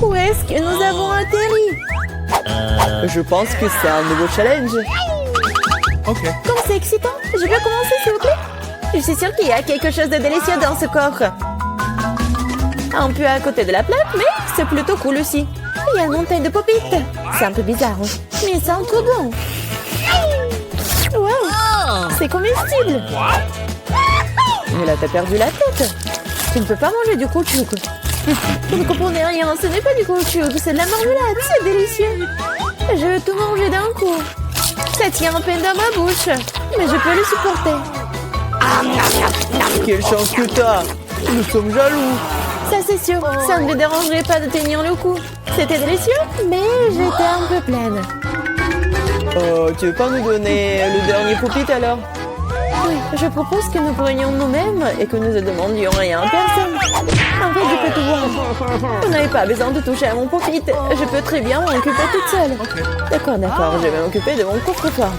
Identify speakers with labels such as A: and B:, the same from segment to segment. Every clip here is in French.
A: Où est-ce que nous avons atterri?
B: Je pense que c'est un nouveau challenge.
A: Comme c'est excitant. Je peux commencer, s'il vous plaît? Je suis sûre qu'il y a quelque chose de délicieux dans ce coffre. Un peu à côté de la plaque, mais c'est plutôt cool aussi. Il y a une montagne de pop-it. C'est un peu bizarre, mais ça sent trop bon. Wow, c'est comestible.
B: Mais là, t'as perdu la tête.
A: Tu ne peux pas manger du caoutchouc. Vous ne comprenez rien, ce n'est pas du caoutchouc, c'est de la marmelade, c'est délicieux. Je veux tout manger d'un coup. Ça tient à peine dans ma bouche, mais je peux le supporter.
B: Quelle chance que t'as. Nous sommes jaloux.
A: Ça c'est sûr, ça ne me dérangerait pas de tenir le coup. C'était délicieux, mais j'étais un peu pleine.
B: Oh, tu veux pas nous donner le dernier pop-it alors?
A: Oui, je propose que nous prenions nous-mêmes et que nous ne demandions rien à personne. En fait, je peux tout voir. Vous n'avez pas besoin de toucher à mon pop-it. Je peux très bien m'en occuper toute seule. D'accord, je vais m'occuper de mon coffre-fort.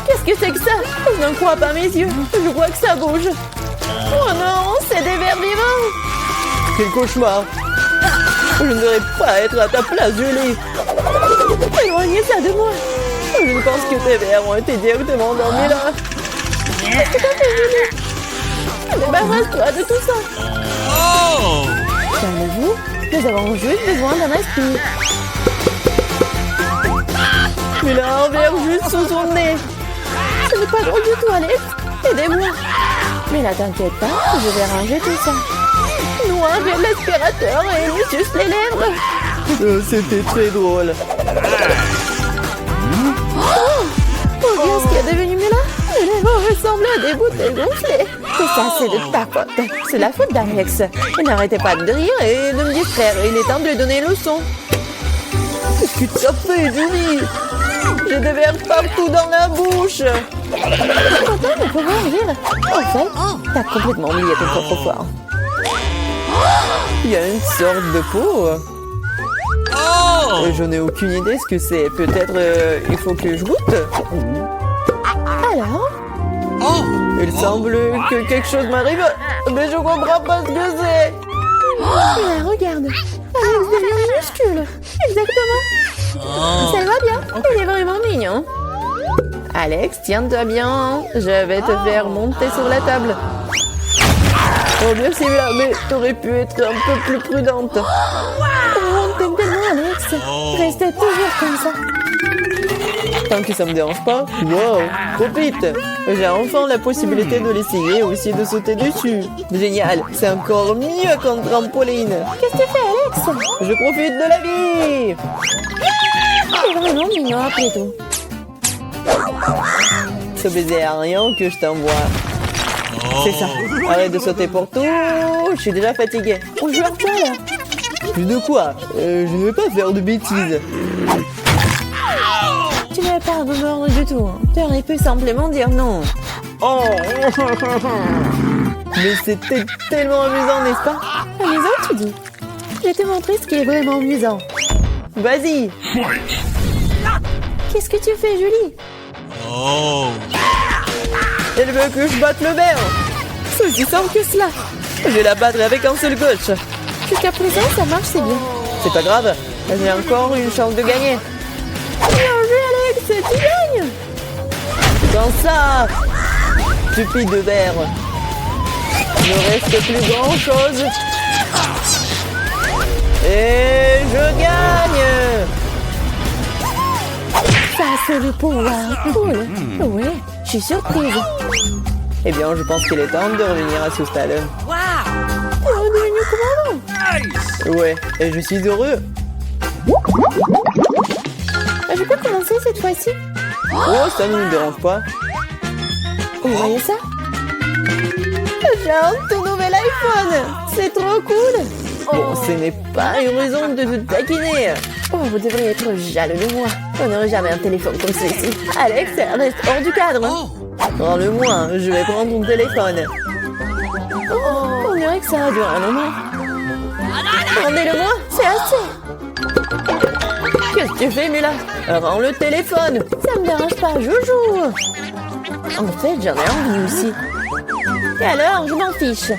A: Qu'est-ce que c'est que ça? Je n'en crois pas mes yeux. Je vois que ça bouge. Oh non, c'est des vers vivants.
B: Quel cauchemar. Je ne devrais pas être à ta place, Julie.
A: Éloignez ça de moi.
B: Je pense que tes vers ont été directement endormis là.
A: Qu'est-ce que t'as fait, Julie? Débarrasse-toi de tout ça. Calmez-vous, nous avons juste besoin d'un aspire.
B: Il a un verre juste sous son nez.
A: Ce n'est pas drôle du tout, Alex. Aidez-moi. Mais là, t'inquiète pas, je vais ranger tout ça. Nous enlève l'aspirateur et nous suce les lèvres.
B: C'était très drôle.
A: Oh, bien ce qui est devenu mieux là. Les lèvres ressemblent à des bouteilles gonflées. Tout ça, c'est de ta faute. C'est la faute d'Alex. Il n'arrêtait pas de rire et de me distraire. Il est temps de lui donner une leçon.
B: Qu'est-ce que tu as fait, Julie? J'ai des vers partout dans la bouche.
A: Content de pouvoir rire. En fait, t'as complètement oublié ton coffre-fort.
B: Il y a une sorte de peau. Je n'ai aucune idée ce que c'est. Peut-être il faut que je goûte.
A: Alors?
B: Il semble que quelque chose m'arrive, mais je comprends pas ce que c'est.
A: Là, regarde. Alex devient minuscule. Exactement. Ça va bien. Il est vraiment mignon. Alex, tiens-toi bien. Je vais te faire monter sur la table.
B: Oh merci, mais t'aurais pu être un peu plus prudente.
A: Oh, t'aimes tellement, Alex. Restez toujours comme ça.
B: Tant que ça me dérange pas. Wow, trop vite. J'ai enfin la possibilité de l'essayer et aussi de sauter dessus. Génial, c'est encore mieux qu'un trampoline.
A: Qu'est-ce que tu fais, Alex?
B: Je profite de la vie.
A: C'est vraiment mignon après tout.
B: Ce baiser aérien que je t'envoie. C'est ça. Arrête de sauter pour tout. Je suis déjà fatiguée.
A: On joue à quoi là?
B: Plus de quoi? Je ne vais pas faire de bêtises.
A: Tu n'avais pas à me mordre du tout. Tu aurais pu simplement dire non.
B: Oh. Mais c'était tellement amusant, n'est-ce pas?
A: Amusant, tu dis? Je vais te montrer ce qui est vraiment amusant.
B: Vas-y.
A: Qu'est-ce que tu fais, Julie?
B: Elle veut que je batte le verre. C'est aussi simple que cela. Je vais la battre avec un seul gauche.
A: Jusqu'à présent, ça marche, c'est bien.
B: C'est pas grave. J'ai encore une chance de gagner.
A: Bien joué, Alex, tu gagnes.
B: Dans ça, stupide verre. Il ne reste plus grand chose. Et je gagne.
A: Ça, c'est le pouvoir. Cool. Oui, je suis surprise.
B: Eh bien, je pense qu'il est temps de revenir à ce stade.
A: T'es redevenu commandant.
B: Ouais, et je suis heureux.
A: Je peux commencer cette fois-ci?
B: Oh, ça ne me dérange pas.
A: Vous voyez ça? J'ai un tout nouvel iPhone. C'est trop cool.
B: Bon, ce n'est pas une raison de te taquiner.
A: Oh, vous devriez être jaloux de moi. On n'aurait jamais un téléphone comme celui-ci. Alex, reste hors du cadre.
B: Prends-le-moi, je vais prendre ton téléphone.
A: Oh, on dirait que ça va durer un moment. Rendez-le-moi, c'est assez.
B: Qu'est-ce que tu fais, Mila? Rends le téléphone.
A: Ça me dérange pas, joujou. En fait, j'en ai envie aussi. Et alors, je m'en fiche.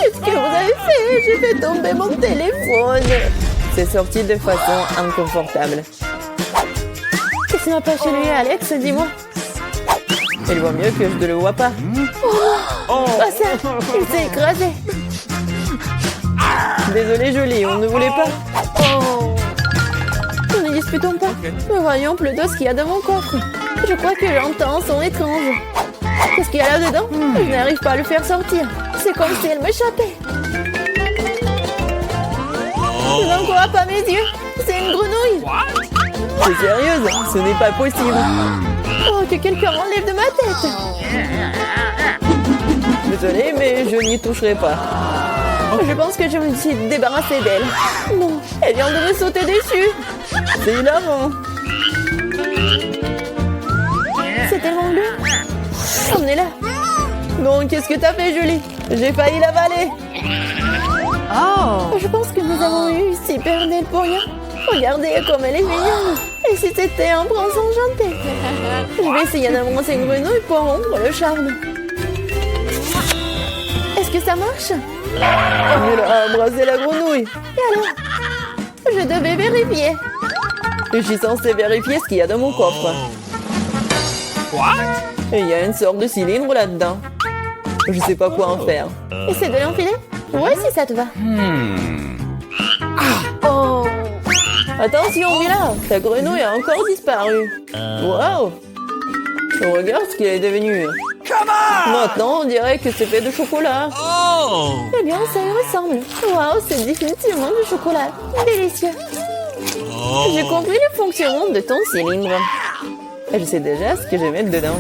A: Qu'est-ce que vous avez fait? J'ai fait tomber mon téléphone.
B: C'est sorti de façon inconfortable.
A: Qu'est-ce qui va pas chez lui, Alex? Dis-moi.
B: Il voit mieux que je ne le vois pas.
A: Oh, ça, il s'est écrasé.
B: Désolé, Julie, on ne voulait pas.
A: Oh. Nous ne disputons pas. Mais voyons plutôt ce qu'il y a dans mon coffre. Je crois que j'entends un son étrange. Qu'est-ce qu'il y a là-dedans? Je n'arrive pas à le faire sortir. C'est comme si elle m'échappait. Je n'en crois pas mes yeux. C'est une grenouille.
B: T'es sérieuse? Ce n'est pas possible.
A: Oh, que quelqu'un m'enlève de ma tête.
B: Désolé, mais je n'y toucherai pas.
A: Je pense que je me suis débarrassée d'elle. Non, elle vient de me sauter dessus.
B: C'est hilarant.
A: C'est tellement bleu. Emmenez-la.
B: Non, qu'est-ce que t'as fait, Julie? J'ai failli l'avaler.
A: Je pense que nous avons eu super belle pour rien. Regardez comme elle est mignonne. Et si c'était un prince enchanté? Je vais essayer d'avancer une grenouille pour rompre le charme. Est-ce que ça marche?
B: Il a embrassé la grenouille.
A: Et alors? Je devais vérifier.
B: Je suis censée vérifier ce qu'il y a dans mon coffre. Et il y a une sorte de cylindre là-dedans. Je sais pas quoi en faire.
A: Essaie de l'enfiler? Ouais, si ça te va. Oh!
B: Attention, Mila, ta grenouille a encore disparu. Waouh! Regarde ce qu'il est devenu. Maintenant, on dirait que c'est fait de chocolat.
A: Eh bien, ça y ressemble. Waouh, c'est définitivement du chocolat. Délicieux. J'ai compris le fonctionnement de ton cylindre.
B: Je sais déjà ce que je vais mettre dedans.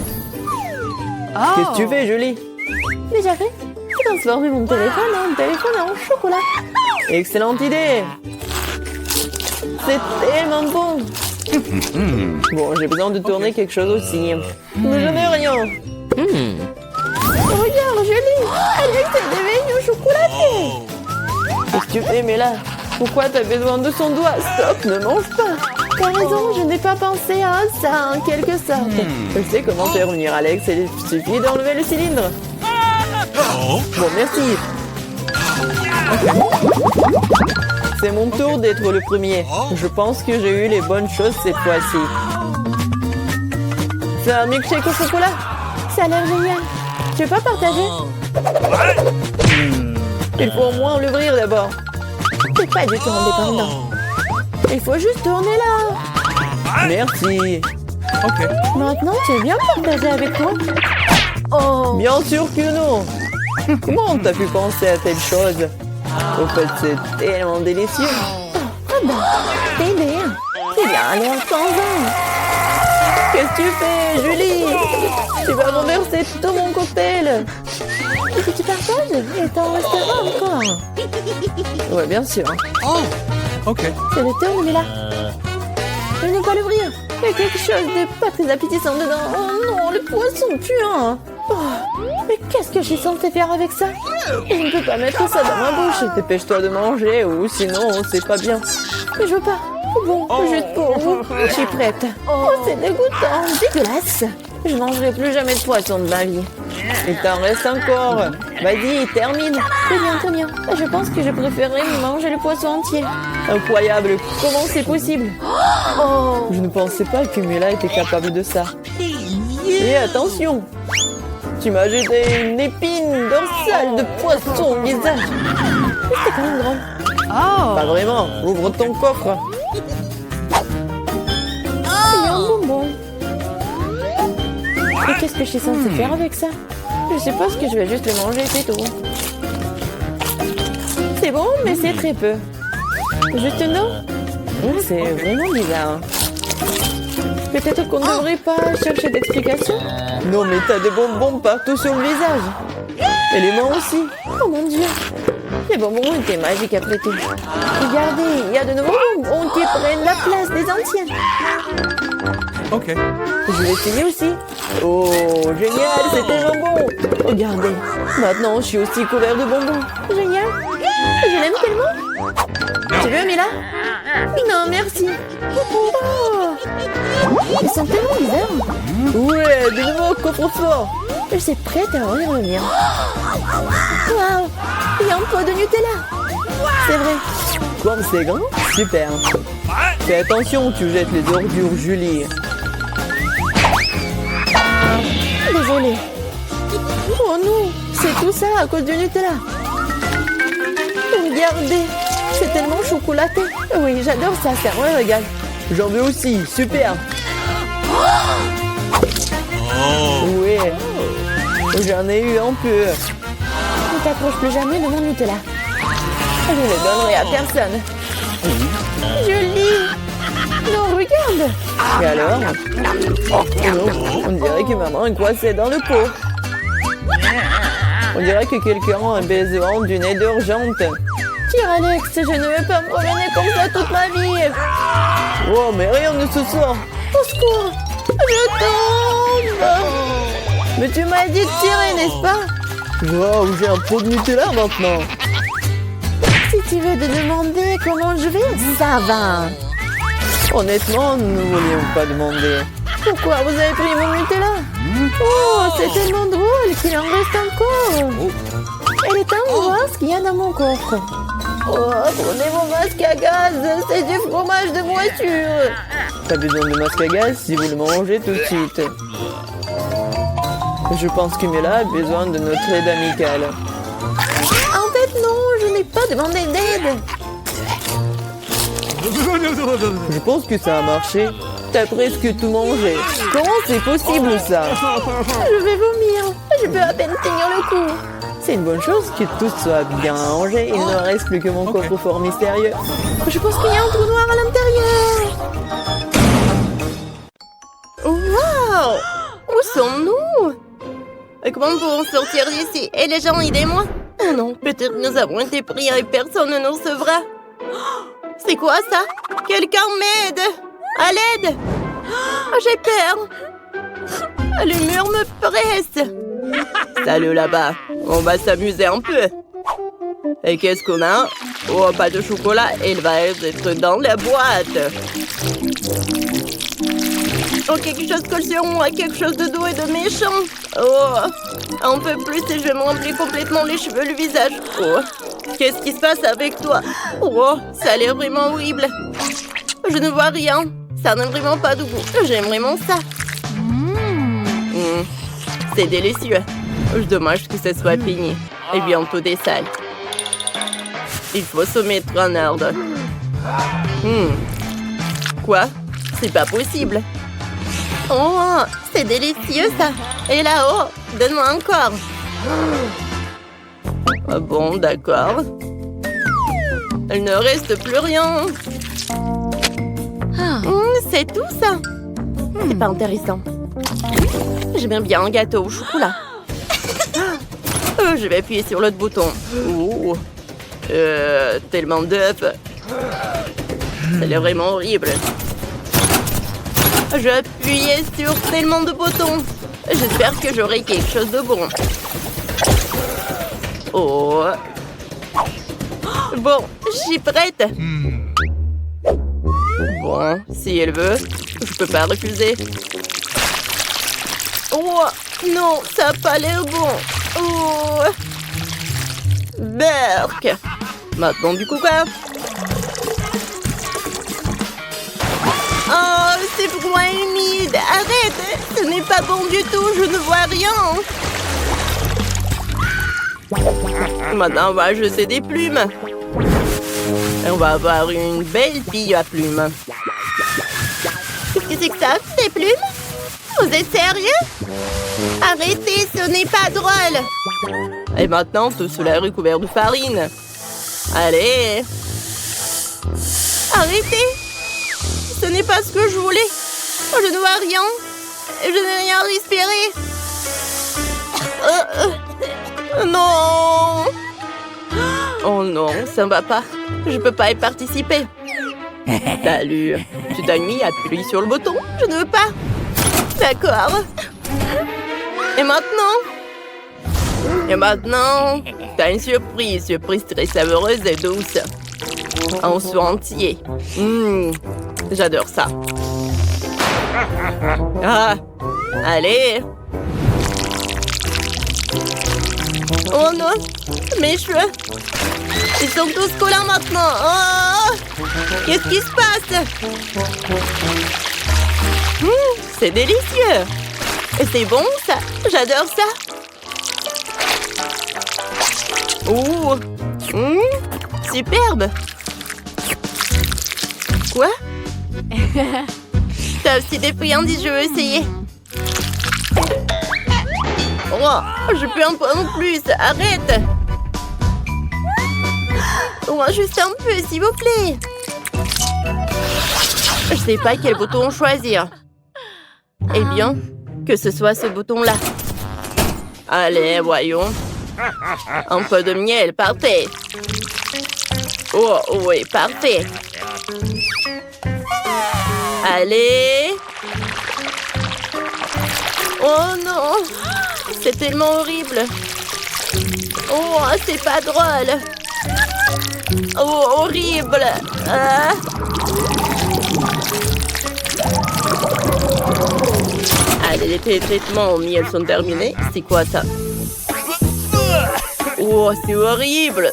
B: Qu'est-ce que tu fais, Julie?
A: Déjà fait? J'ai transformé mon téléphone en chocolat.
B: Excellente idée! C'est tellement bon! Bon, j'ai besoin de tourner quelque chose aussi. Mais je n'ai rien.
A: Regarde, Julie! Alex est devenu chocolaté!
B: Qu'est-ce que tu fais, mais là? Pourquoi t'as besoin de son doigt? Stop, ne mange pas!
A: T'as raison, je n'ai pas pensé à ça en quelque sorte.
B: Je sais comment faire revenir Alex, il suffit d'enlever le cylindre. Bon, merci. C'est mon tour d'être le premier. Je pense que j'ai eu les bonnes choses cette fois-ci. C'est un milkshake au chocolat.
A: Ça a l'air génial. Tu veux pas partager?
B: Il faut au moins l'ouvrir d'abord.
A: T'es pas du tout indépendant. Il faut juste tourner là.
B: Merci.
A: Maintenant, tu veux bien partager avec moi? Oh!
B: Bien sûr que non. Comment t'as pu penser à telle chose? Au fait, c'est tellement délicieux.
A: Ah bah, t'es bien. Eh bien, alors, attends-en.
B: Qu'est-ce que tu fais, Julie? Tu vas renverser tout mon cocktail.
A: Est-ce que tu partages? Et t'en resteras encore.
B: Ouais, bien sûr.
A: C'est le tour, mais là. Je ne peux pas l'ouvrir. Il y a quelque chose de pas très appétissant dedans. Oh non, le poisson puant. Oh, mais qu'est-ce que je suis censée faire avec ça? Je ne peux pas mettre ça dans ma bouche.
B: Dépêche-toi de manger ou sinon c'est pas bien.
A: Mais je veux pas. Bon, juste pour vous. Je suis prête. Oh, c'est dégoûtant. Dégueulasse. Je mangerai plus jamais de poisson de ma vie.
B: Il t'en reste encore. Vas-y, termine.
A: Très bien. Je pense que je préférerais manger le poisson entier.
B: Incroyable. Comment c'est possible?
A: Oh.
B: Je ne pensais pas que Mila était capable de ça. Et attention. Tu m'as jeté une épine dorsale de poisson au visage.
A: C'était quand même drôle.
B: Pas vraiment. Ouvre ton coffre.
A: Il y a un bonbon. Et qu'est-ce que je suis censée faire avec ça? Je suppose que je vais juste le manger, c'est tout. C'est bon, mais c'est très peu. Juste une eau?
B: C'est vraiment bizarre.
A: Peut-être qu'on ne devrait pas chercher d'explications?
B: Non, mais t'as des bonbons partout sur le visage. Et les mains aussi.
A: Oh mon Dieu! Les bonbons étaient magiques après tout. Regardez, il y a de nouveaux bonbons qui prennent la place des anciens.
B: Je vais essayer aussi. Oh, génial, c'est tellement bon. Regardez, maintenant je suis aussi couvert de bonbons.
A: Génial! Je l'aime tellement. Tu veux, Mila? Non, merci. Oh. Ils sont tellement bizarres.
B: Ouais, de nouveau, coffre-fort.
A: Je suis prête à en y revenir. Waouh! Il y a un pot de Nutella. C'est vrai.
B: Comme c'est grand, super. Fais attention, tu jettes les ordures, Julie.
A: Désolée. Oh non, c'est tout ça à cause du Nutella. Regardez, c'est tellement chocolaté. Oui, j'adore ça, c'est un régal.
B: J'en veux aussi, super. Ouais, j'en ai eu un peu.
A: Ne t'approche plus jamais de mon Nutella. Je ne le donnerai à personne. Julie! Non, regarde!
B: Et alors? Oh non, on dirait que maman est coincée dans le pot. On dirait que quelqu'un a besoin d'une aide urgente.
A: Tire, Alex, je ne veux pas me promener comme ça toute ma vie.
B: Oh, mais rien ne se sort.
A: Au secours! Je tombe!
B: Mais tu m'as dit de tirer, n'est-ce pas? Wow, j'ai un pot de Nutella maintenant.
A: Si tu veux te demander comment je vais, ça va.
B: Honnêtement, nous ne voulions pas demander.
A: Pourquoi vous avez pris mon Nutella? Oh, c'est tellement drôle qu'il en reste encore. Elle est temps de voir ce qu'il y a dans mon coffre. Oh, prenez mon masque à gaz, c'est du fromage de voiture.
B: Pas besoin de masque à gaz si vous le mangez tout de suite. Je pense que Mila a besoin de notre aide amicale.
A: En fait, non, je n'ai pas demandé d'aide.
B: Je pense que ça a marché. T'as presque tout mangé. Comment c'est possible ça?
A: Je vais vomir. Je peux à peine tenir le coup.
B: C'est une bonne chose que tout soit bien rangé. Il ne reste plus que mon coffre-fort mystérieux.
A: Je pense qu'il y a un trou noir à l'intérieur. Wow! Où sommes-nous? Comment pouvons sortir d'ici? Et les gens, aidez-moi. Oh non, peut-être nous avons été pris et personne ne nous recevra. C'est quoi ça? Quelqu'un m'aide! À l'aide! Oh, j'ai peur! Le mur me presse!
B: Salut là-bas, on va s'amuser un peu. Et qu'est-ce qu'on a? Oh, pas de chocolat, il va être dans la boîte.
A: Oh, quelque chose colle sur moi, quelque chose de doux et de méchant. Oh, un peu plus et je vais me remplir complètement les cheveux, le visage. Oh, qu'est-ce qui se passe avec toi? Oh, ça a l'air vraiment horrible. Je ne vois rien. Ça n'a vraiment pas de goût. J'aime vraiment ça.
B: C'est délicieux. Dommage que ce soit fini. Et bientôt des salles. Il faut se mettre en ordre. Quoi? C'est pas possible.
A: Oh, c'est délicieux ça. Et là-haut, donne-moi encore.
B: Ah bon, d'accord. Il ne reste plus rien.
A: C'est tout ça. C'est pas intéressant. J'aime bien un gâteau au chocolat.
B: Je vais appuyer sur l'autre bouton. Ouh. Tellement d'œufs. Ça a l'air vraiment horrible.
A: Je appuyais sur tellement de boutons.
B: J'espère que j'aurai quelque chose de bon. Oh.
A: Bon, je suis prête.
B: Bon, si elle veut, je peux pas refuser.
A: Oh, non, ça n'a pas l'air bon. Oh.
B: Berk. Maintenant du coca.
A: Oh, c'est froid et humide. Arrête, ce n'est pas bon du tout, je ne vois rien.
B: Maintenant, on va jeter des plumes. Et on va avoir une belle fille à plumes.
A: Qu'est-ce que c'est que ça? Des plumes? Vous êtes sérieux? Arrêtez, ce n'est pas drôle.
B: Et maintenant, tout cela est recouvert de farine. Allez.
A: Arrêtez. Ce n'est pas ce que je voulais. Je ne vois rien. Je n'ai rien respiré. Non.
B: Oh non, ça ne va pas. Je peux pas y participer. Salut. Tu t'as mis à appuyer sur le bouton?
A: Je ne veux pas. D'accord. Et maintenant? Et maintenant, t'as une surprise très savoureuse et douce. Un sou entier. J'adore ça. Ah, allez. Oh non, mes cheveux. Ils sont tous collants maintenant. Oh, qu'est-ce qui se passe? C'est délicieux. Et c'est bon ça. J'adore ça. Oh, superbe. Quoi? T'as aussi des friandises, je veux essayer. Oh, je peux en prendre plus. Arrête. Oh, juste un peu, s'il vous plaît. Je sais pas quel bouton choisir. Eh bien, que ce soit ce bouton-là. Allez, voyons. Un peu de miel, parfait. Oh, oui, parfait. Allez. Oh non, c'est tellement horrible. Oh, c'est pas drôle. Oh, horrible. Allez, les traitements au miel sont terminés. C'est quoi ça? Oh, c'est horrible.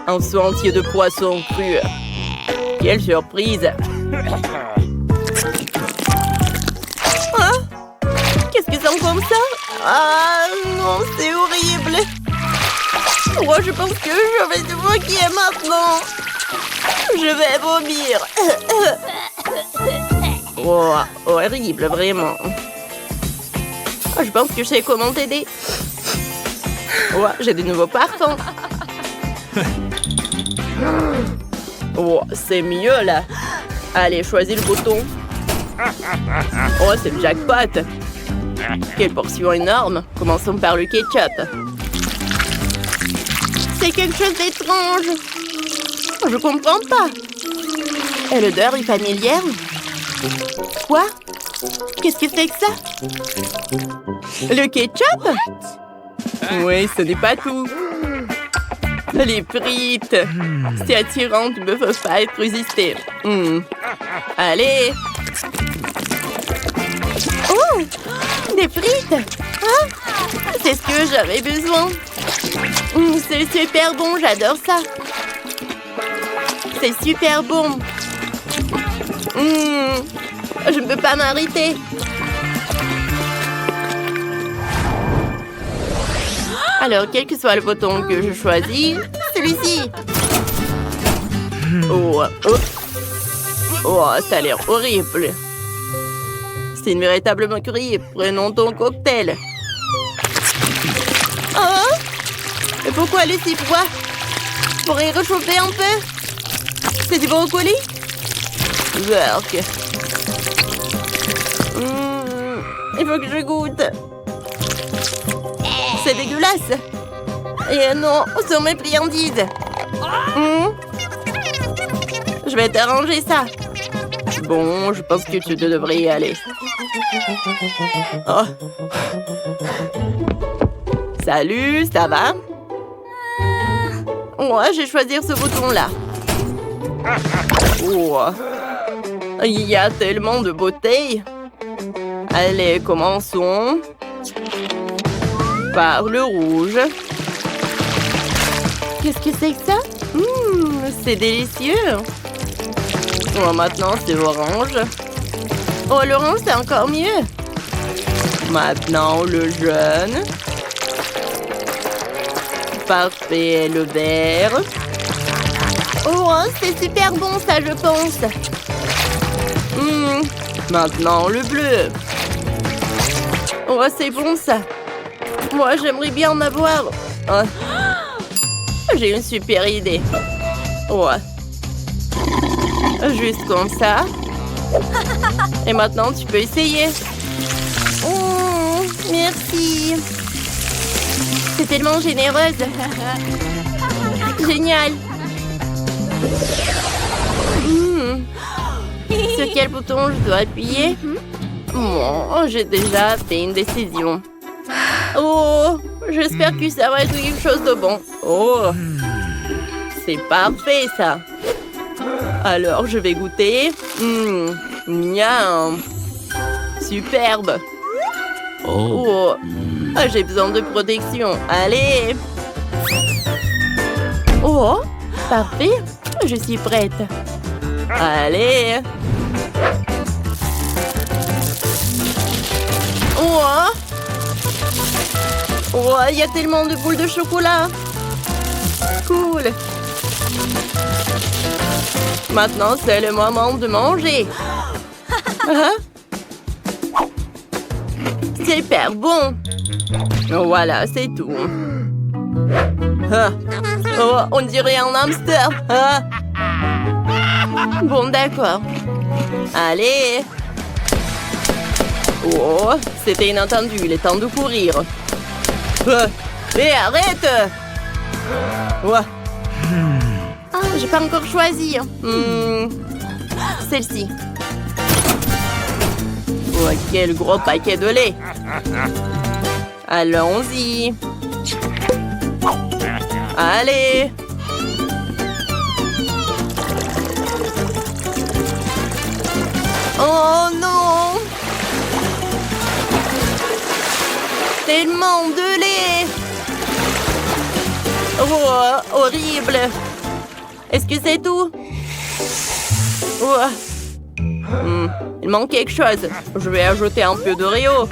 A: Un seau entier de poisson cru. Quelle surprise. Ah, qu'est-ce que c'est comme ça? Ah non, c'est horrible. Oh, je pense que je vais te moquer maintenant. Je vais vomir. Oh, horrible, vraiment. Oh, je pense que je sais comment t'aider. Oh, j'ai de nouveaux parfums. Oh, c'est mieux là. Allez, choisis le bouton. Oh, c'est le jackpot. Quelle portion énorme. Commençons par le ketchup. C'est quelque chose d'étrange. Je comprends pas. Et l'odeur est familière. Quoi? Qu'est-ce que c'est que ça? Le ketchup? Oui, ce n'est pas tout. Les frites. C'est attirant, tu ne me fais pas être résisté. Allez. Oh, des frites. Hein? C'est ce que j'avais besoin. C'est super bon, j'adore ça. C'est super bon. Je ne peux pas m'arrêter. Alors, quel que soit le bouton que je choisis, celui-ci. Oh, ça a l'air horrible. C'est une véritable moquerie. Prenons ton cocktail. Oh, et pourquoi le si froid? Pour y réchauffer un peu? C'est du brocoli? Work. Il faut que je goûte. C'est dégueulasse. Et non, où sont mes friandises? Je vais t'arranger ça. Bon, je pense que tu devrais y aller. Oh. Salut, ça va? Moi, je vais choisir ce bouton-là. Oh. Il y a tellement de bouteilles. Allez, commençons. Par le rouge. Qu'est-ce que c'est que ça? C'est délicieux. Oh, maintenant, c'est orange. Oh, l'orange, c'est encore mieux. Maintenant, le jaune. Parfait, le vert. Oh, c'est super bon, ça, je pense. Maintenant, le bleu. Oh, c'est bon, ça. Moi, j'aimerais bien en avoir. Oh. J'ai une super idée. Ouais. Juste comme ça. Et maintenant, tu peux essayer. Oh, merci. C'est tellement généreuse. Génial. Sur quel bouton je dois appuyer? Bon, j'ai déjà fait une décision. Oh, j'espère que ça va être quelque chose de bon. Oh, c'est parfait ça. Alors, je vais goûter. Miam. Superbe. Oh, ah, j'ai besoin de protection. Allez. Oh, parfait. Je suis prête. Allez. Oh. Oh, il y a tellement de boules de chocolat. Cool. Maintenant, c'est le moment de manger. Super bon. Voilà, c'est tout. Oh, on dirait un hamster. Bon, d'accord. Allez. Oh, c'était inattendu. Il est temps de courir. Hé, arrête. Ah, j'ai pas encore choisi. Celle-ci. Oh, quel gros paquet de lait. Allons-y. Allez. Oh non. Tellement de lait. Oh, horrible. Est-ce que c'est tout? Oh. Il manque quelque chose. Je vais ajouter un peu d'Oreo.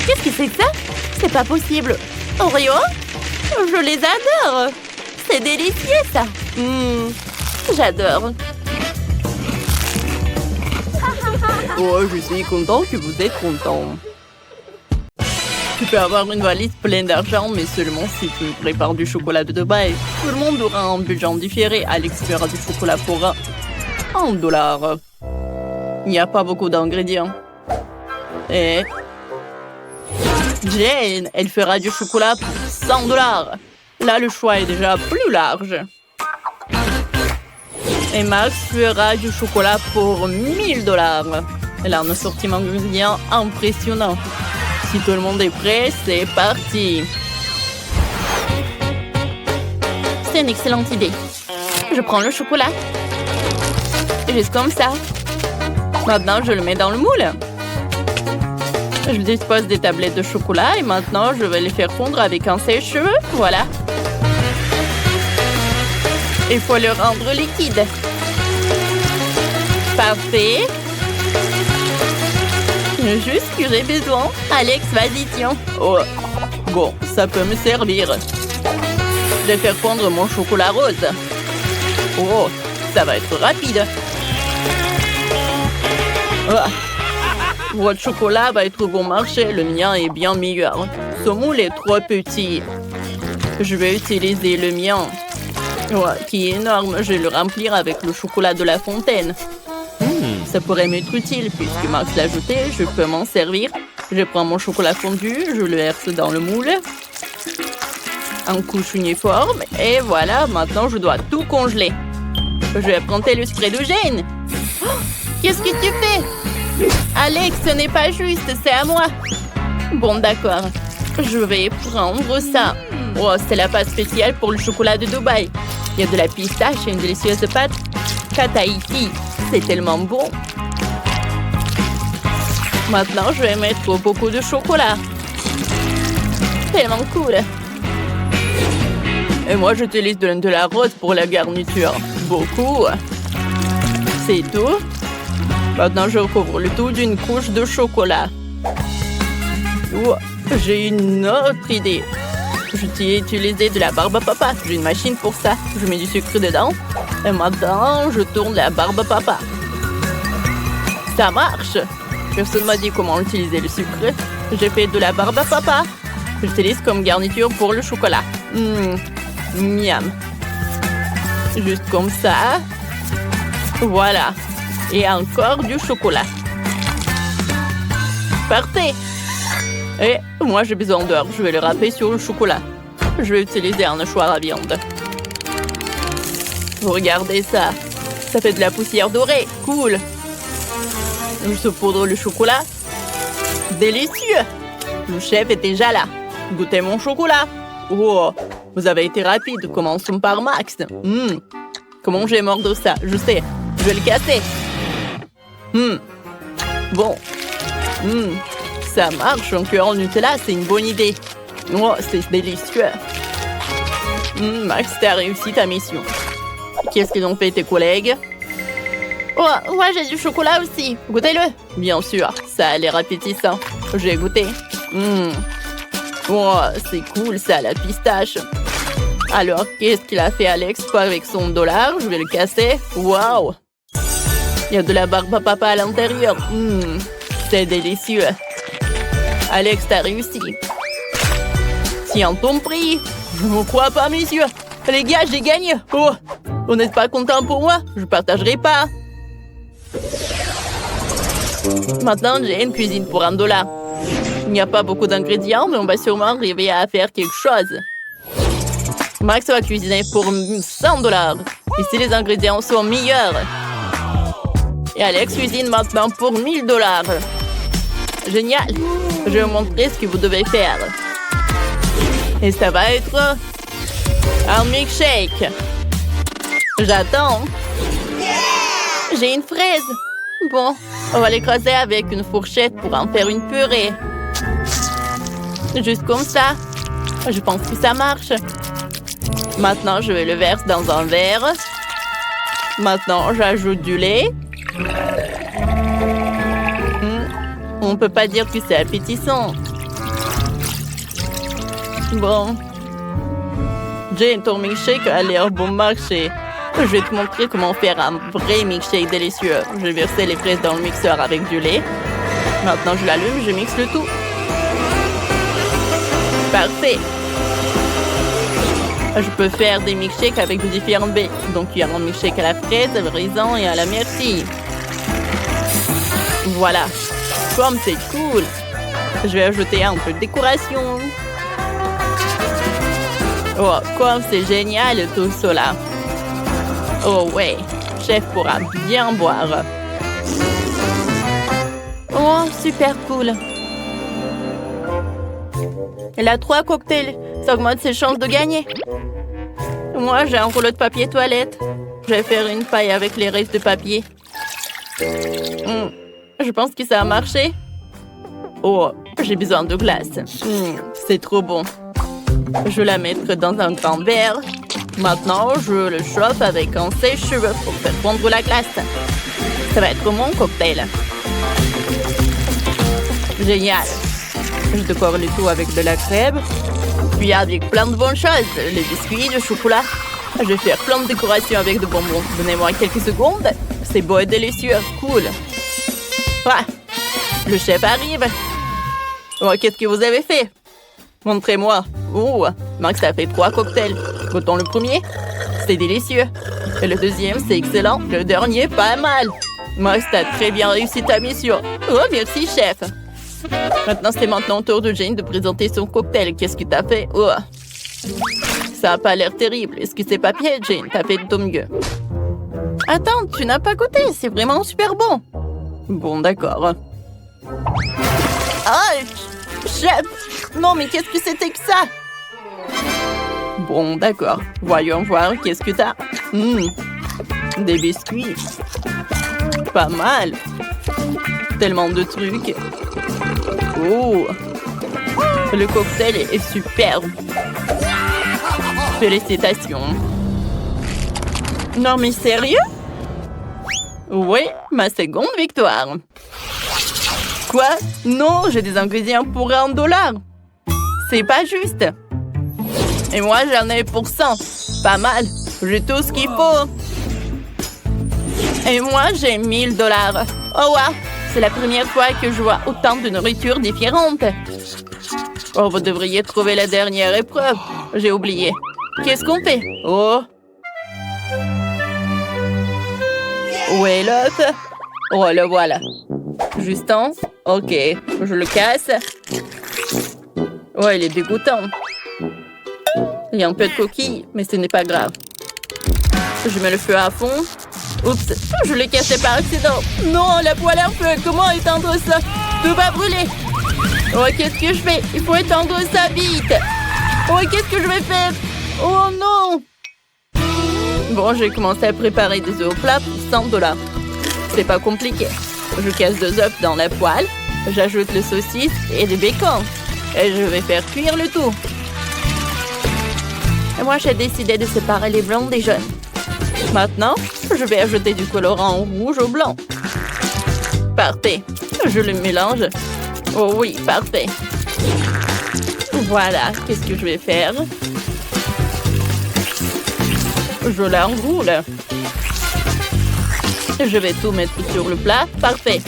A: Qu'est-ce que c'est que ça? C'est pas possible. Oreo? Je les adore. C'est délicieux, ça. J'adore. Oh, je suis content que vous êtes content. Tu peux avoir une valise pleine d'argent, mais seulement si tu prépares du chocolat de Dubaï. Tout le monde aura un budget différé. Alex fera du chocolat pour $1. Il n'y a pas beaucoup d'ingrédients. Et Jane, elle fera du chocolat pour $100. Là, le choix est déjà plus large. Et Max fera du chocolat pour $1000. Elle a un assortiment d'ingrédients impressionnant. Si tout le monde est prêt, c'est parti. C'est une excellente idée. Je prends le chocolat. Juste comme ça. Maintenant, je le mets dans le moule. Je dispose des tablettes de chocolat et maintenant, je vais les faire fondre avec un sèche-cheveux. Voilà. Il faut le rendre liquide. Parfait. Juste ce que j'ai besoin. Alex, vas-y, tiens. Oh, bon, ça peut me servir. Je vais faire fondre mon chocolat rose. Oh, ça va être rapide. Votre chocolat va être bon marché. Le mien est bien meilleur. Ce moule est trop petit. Je vais utiliser le mien, qui est énorme. Je vais le remplir avec le chocolat de la fontaine. Ça pourrait m'être utile puisque Max l'a ajouté. Je peux m'en servir. Je prends mon chocolat fondu, je le verse dans le moule. En couche uniforme. Et voilà, maintenant je dois tout congeler. Je vais prendre le spray de Jane. Oh, qu'est-ce que tu fais? Alex, ce n'est pas juste, c'est à moi. Bon, d'accord. Je vais prendre ça. Oh, c'est la pâte spéciale pour le chocolat de Dubaï. Il y a de la pistache et une délicieuse pâte Tahiti. C'est tellement bon. Maintenant, je vais mettre beaucoup de chocolat. Tellement cool. Et moi, j'utilise de la rose pour la garniture. Beaucoup. C'est tout. Maintenant, je recouvre le tout d'une couche de chocolat. Oh, j'ai une autre idée. Je t'ai utilisé de la barbe à papa. J'ai une machine pour ça. Je mets du sucre dedans. Et maintenant, je tourne la barbe à papa. Ça marche. Personne m'a dit comment utiliser le sucre. J'ai fait de la barbe à papa. J'utilise comme garniture pour le chocolat. Miam. Juste comme ça. Voilà. Et encore du chocolat. Parfait. Et moi, j'ai besoin d'heures. Je vais le râper sur le chocolat. Je vais utiliser un hachoir à viande. Regardez ça. Ça fait de la poussière dorée. Cool. Je saupoudre le chocolat.
C: Délicieux! Le chef est déjà là. Goûtez mon chocolat. Oh, vous avez été rapide. Commençons par Max. Comment j'ai mordre ça? Je sais. Je vais le casser. Bon. Ça marche. Un cœur en Nutella, c'est une bonne idée. Oh, c'est délicieux. Max, t'as réussi ta mission. Qu'est-ce qu'ils ont fait tes collègues? Oh, moi j'ai du chocolat aussi. Goûtez-le. Bien sûr, ça a l'air appétissant. J'ai goûté. Oh, c'est cool ça, la pistache. Alors, qu'est-ce qu'il a fait Alex avec son dollar? Je vais le casser. Waouh! Il y a de la barbe à papa à l'intérieur. C'est délicieux. Alex, t'as réussi. Tiens ton prix. Je ne vous crois pas, messieurs. Les gars, j'ai gagné. Oh, vous n'êtes pas content pour moi? Je partagerai pas. Maintenant, j'ai une cuisine pour $1. Il n'y a pas beaucoup d'ingrédients, mais on va sûrement arriver à faire quelque chose. Max va cuisiner pour $100. Ici, les ingrédients sont meilleurs. Et Alex cuisine maintenant pour $1000. Génial. Je vais vous montrer ce que vous devez faire. Et ça va être un milkshake. J'attends. J'ai une fraise. Bon, on va l'écraser avec une fourchette pour en faire une purée. Juste comme ça. Je pense que ça marche. Maintenant, je vais le verser dans un verre. Maintenant, j'ajoute du lait. On ne peut pas dire que c'est appétissant. Bon. Jane, ton milkshake a l'air bon marché. Je vais te montrer comment faire un vrai milkshake délicieux. Je vais verser les fraises dans le mixeur avec du lait. Maintenant, je l'allume, je mixe le tout. Parfait. Je peux faire des milkshakes avec de différents baies. Donc, il y a un milkshake à la fraise, au raisin et à la myrtille. Voilà. Comme c'est cool. Je vais ajouter un peu de décoration. Oh, comme c'est génial tout cela. Oh ouais, chef pourra bien boire. Oh, super cool. Elle a 3 cocktails. Ça augmente ses chances de gagner. Moi, j'ai un rouleau de papier toilette. Je vais faire une paille avec les restes de papier. Je pense que ça a marché. Oh, j'ai besoin de glace. C'est trop bon. Je vais la mettre dans un grand verre. Maintenant, je le chauffe avec un sèche-cheveux pour faire fondre la glace. Ça va être mon cocktail. Génial. Je décore le tout avec de la crème. Puis avec plein de bonnes choses. Les biscuits, le chocolat. Je vais faire plein de décorations avec de bonbons. Donnez-moi quelques secondes. C'est beau et délicieux. Cool. Ah, le chef arrive. Oh, qu'est-ce que vous avez fait? Montrez-moi. Oh, Max a fait 3 cocktails. Goûtons le premier. C'est délicieux. Et le deuxième, c'est excellent. Le dernier, pas mal. Max, t'as très bien réussi ta mission. Oh, merci, chef. Maintenant, c'est maintenant au tour de Jane de présenter son cocktail. Qu'est-ce que t'as fait? Oh. Ça a pas l'air terrible. Est-ce que c'est papier, Jane? T'as fait de ton mieux. Attends, tu n'as pas goûté. C'est vraiment super bon. Bon, d'accord. Ah, chef! Non, mais qu'est-ce que c'était que ça? Bon, d'accord. Voyons voir, qu'est-ce que t'as? Des biscuits. Pas mal. Tellement de trucs. Oh! Le cocktail est superbe. Félicitations. Non, mais sérieux? Oui, ma seconde victoire. Quoi? Non, j'ai des ingrédients pour $1. C'est pas juste. Et moi, j'en ai pour 100. Pas mal. J'ai tout ce qu'il faut. Et moi, j'ai $1000. Oh, wow! C'est la première fois que je vois autant de nourriture différente. Oh, vous devriez trouver la dernière épreuve. J'ai oublié. Qu'est-ce qu'on fait? Oh! Où est l'œuf? Oh, le voilà. Justin? Ok, je le casse. Oh, il est dégoûtant. Il y a un peu de coquille, mais ce n'est pas grave. Je mets le feu à fond. Oups, je l'ai cassé par accident. Non, la poêle en feu. Comment éteindre ça? Tout va brûler. Oh, qu'est-ce que je fais? Il faut étendre ça vite. Oh, qu'est-ce que je vais faire? Oh non! Bon, j'ai commencé à préparer des œufs au plat pour 100 $. C'est pas compliqué. Je casse 2 œufs dans la poêle, j'ajoute le saucisse et du bacon. Et je vais faire cuire le tout. Et moi, j'ai décidé de séparer les blancs des jaunes. Maintenant, je vais ajouter du colorant rouge au blanc. Parfait. Je le mélange. Oh oui, parfait. Voilà, qu'est-ce que je vais faire? Je l'enroule. Je vais tout mettre sur le plat. Parfait.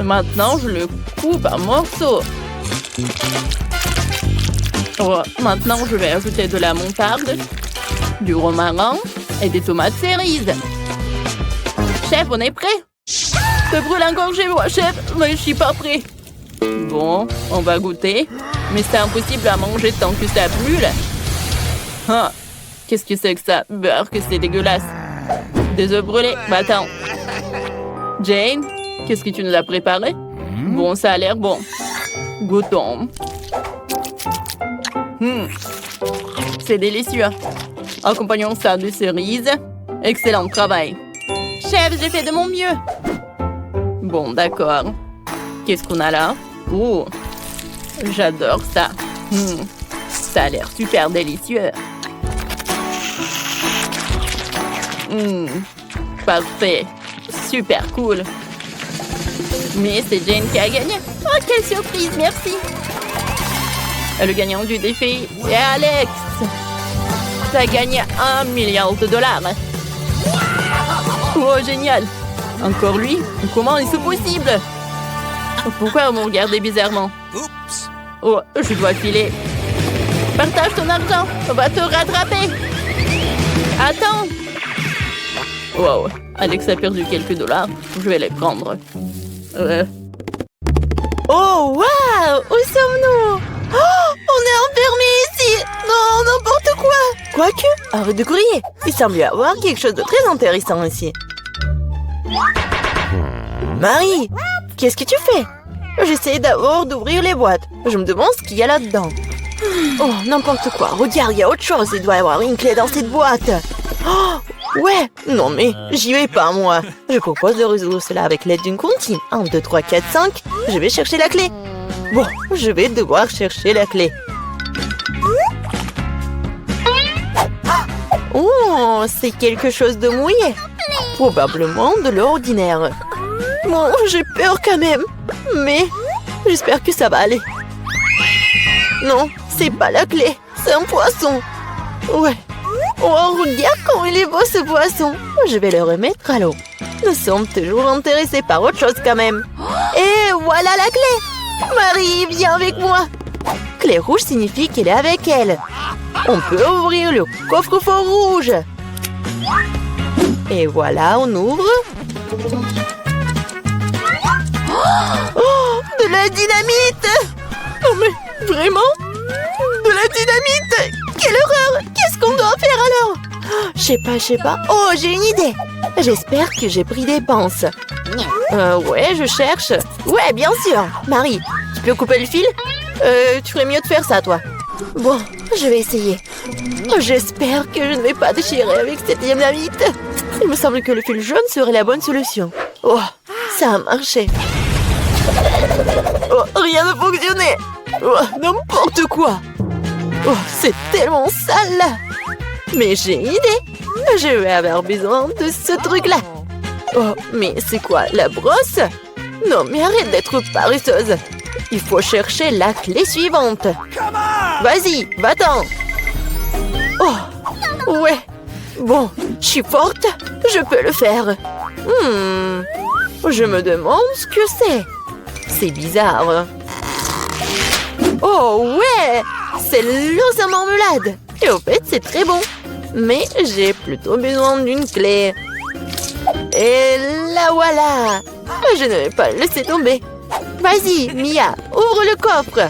C: Maintenant, je le coupe en morceaux. Oh, maintenant, je vais ajouter de la moutarde, du romarin et des tomates cerises. Chef, on est prêt? Ça brûle encore chez moi, chef, mais je suis pas prêt. Bon, on va goûter. Mais c'est impossible à manger tant que ça brûle. Ah, qu'est-ce que c'est que ça? Beurre, que c'est dégueulasse. Des œufs brûlés. Bah attends. Jane, qu'est-ce que tu nous as préparé? Bon, ça a l'air bon. Goûtons. C'est délicieux. Accompagnons ça de cerises. Excellent travail. Chef, j'ai fait de mon mieux. Bon, d'accord. Qu'est-ce qu'on a là? Oh, j'adore ça. Ça a l'air super délicieux. Parfait. Super cool. Mais c'est Jane qui a gagné. Oh, quelle surprise, merci. Le gagnant du défi est Alex. Ça a gagné $1 milliard. Oh, génial. Encore lui? Comment est-ce possible? Pourquoi vous me regardez bizarrement? Oh, je dois filer. Partage ton argent. On va te rattraper. Attends. Wow, Alex a perdu quelques dollars. Je vais les prendre.
A: Oh, waouh! Où sommes-nous? Oh, on est enfermés ici! Non, n'importe quoi! Quoique, arrête de crier. Il semble y avoir quelque chose de très intéressant ici. Marie, qu'est-ce que tu fais? J'essaie d'abord d'ouvrir les boîtes. Je me demande ce qu'il y a là-dedans. Oh, n'importe quoi. Regarde, il y a autre chose. Il doit y avoir une clé dans cette boîte. Oh, ouais. Non, mais j'y vais pas, moi. Je propose de résoudre cela avec l'aide d'une comptine. 1, 2, 3, 4, 5. Je vais chercher la clé. Bon, je vais devoir chercher la clé. Oh, c'est quelque chose de mouillé. Probablement de l'ordinaire. Bon, j'ai peur quand même. Mais j'espère que ça va aller. Non, c'est pas la clé. C'est un poisson. Ouais. Oh, regarde comment il est beau ce poisson. Je vais le remettre à l'eau. Nous sommes toujours intéressés par autre chose quand même. Et voilà la clé. Marie, viens avec moi. Clé rouge signifie qu'elle est avec elle. On peut ouvrir le coffre-fort rouge. Et voilà, on ouvre. Oh, de la dynamite! Oh, mais vraiment? De la dynamite! Quelle horreur! Qu'est-ce qu'on doit faire alors? Je sais pas. Oh, j'ai une idée! J'espère que j'ai pris des pinces. Ouais, je cherche. Ouais, bien sûr. Marie, tu peux couper le fil? Tu ferais mieux de faire ça, toi. Bon, je vais essayer. J'espère que je ne vais pas déchirer avec cette dynamite. Il me semble que le fil jaune serait la bonne solution. Oh, ça a marché. Oh, rien ne fonctionnait. Oh, n'importe quoi. Oh, c'est tellement sale. Mais j'ai une idée. Je vais avoir besoin de ce truc-là. Oh, mais c'est quoi, la brosse? Non, mais arrête d'être paresseuse. Il faut chercher la clé suivante. Vas-y, va-t'en. Oh, ouais. Bon, je suis forte. Je peux le faire. Je me demande ce que c'est. C'est bizarre. Oh, ouais. C'est l'os à marmelade. Et au fait, c'est très bon. Mais j'ai plutôt besoin d'une clé. Et la voilà. Je ne vais pas le laisser tomber. Vas-y, Mia, ouvre le coffre.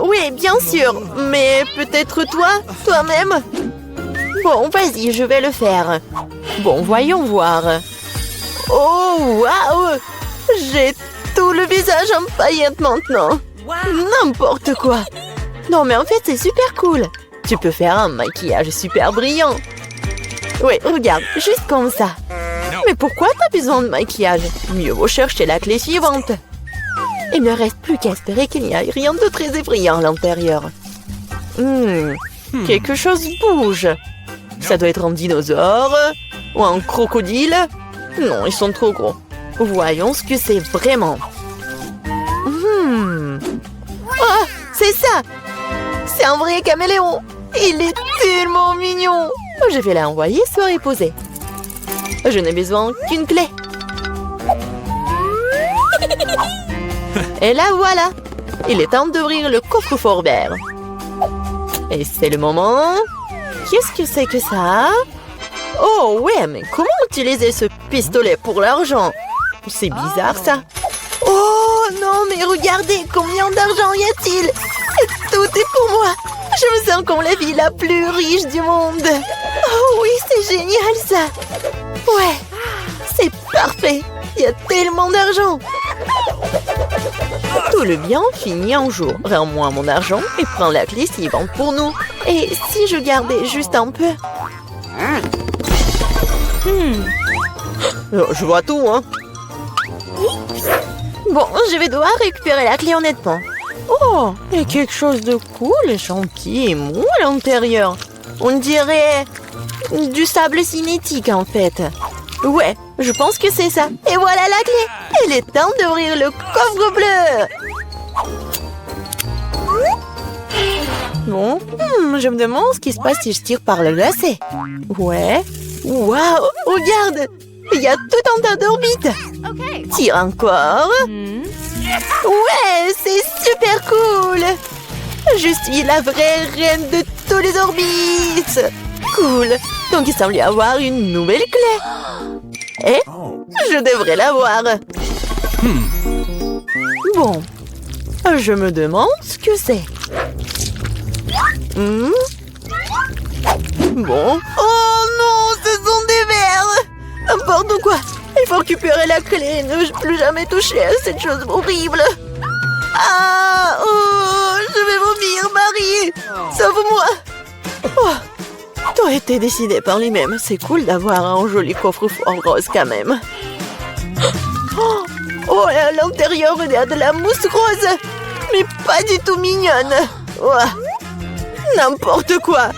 A: Oui, bien sûr. Mais peut-être toi-même. Bon, vas-y, je vais le faire. Bon, voyons voir. Oh, waouh! J'ai tout tout le visage en paillettes maintenant. N'importe quoi. Non, mais en fait, c'est super cool. Tu peux faire un maquillage super brillant. Oui, regarde, juste comme ça. Mais pourquoi t'as besoin de maquillage? Mieux vaut chercher la clé suivante. Il ne reste plus qu'à espérer qu'il n'y ait rien de très effrayant à l'intérieur. Quelque chose bouge. Ça doit être un dinosaure ou un crocodile. Non, ils sont trop gros. Voyons ce que c'est vraiment. Oh, c'est ça! C'est un vrai caméléon! Il est tellement mignon! Je vais l'envoyer se reposer. Je n'ai besoin qu'une clé. Et là voilà! Il est temps d'ouvrir le coffre-fort vert. Et c'est le moment. Qu'est-ce que c'est que ça? Oh ouais, mais comment utiliser ce pistolet pour l'argent? C'est bizarre ça. Oh non, mais regardez, combien d'argent y a-t-il? Et tout est pour moi. Je me sens comme la ville la plus riche du monde. Oh oui, c'est génial ça. Ouais, c'est parfait. Il y a tellement d'argent. Tout le bien finit un jour. Rends-moi mon argent et prends la clé suivante pour nous. Et si je gardais juste un peu? Je vois tout, hein. Bon, je vais devoir récupérer la clé honnêtement. Oh, il y a quelque chose de cool et gentil et mou à l'intérieur. On dirait du sable cinétique en fait. Ouais, je pense que c'est ça. Et voilà la clé. Il est temps d'ouvrir le coffre bleu. Bon, je me demande ce qui se passe si je tire par le lacet. Ouais. Waouh, regarde. Il y a tout un tas d'orbites. Tire encore. Ouais, c'est super cool. Je suis la vraie reine de tous les orbites. Cool. Donc il semble y avoir une nouvelle clé. Et je devrais l'avoir. Bon. Je me demande ce que c'est. Bon. Oh non, ce sont des vers. N'importe quoi. Il faut récupérer la clé et ne plus jamais toucher à cette chose horrible. Ah, oh, je vais vomir, Marie. Sauve-moi. Oh, tout a été décidé par les mêmes. C'est cool d'avoir un joli coffre-fort rose quand même. Oh, et à l'intérieur, il y a de la mousse rose. Mais pas du tout mignonne. Oh, n'importe quoi.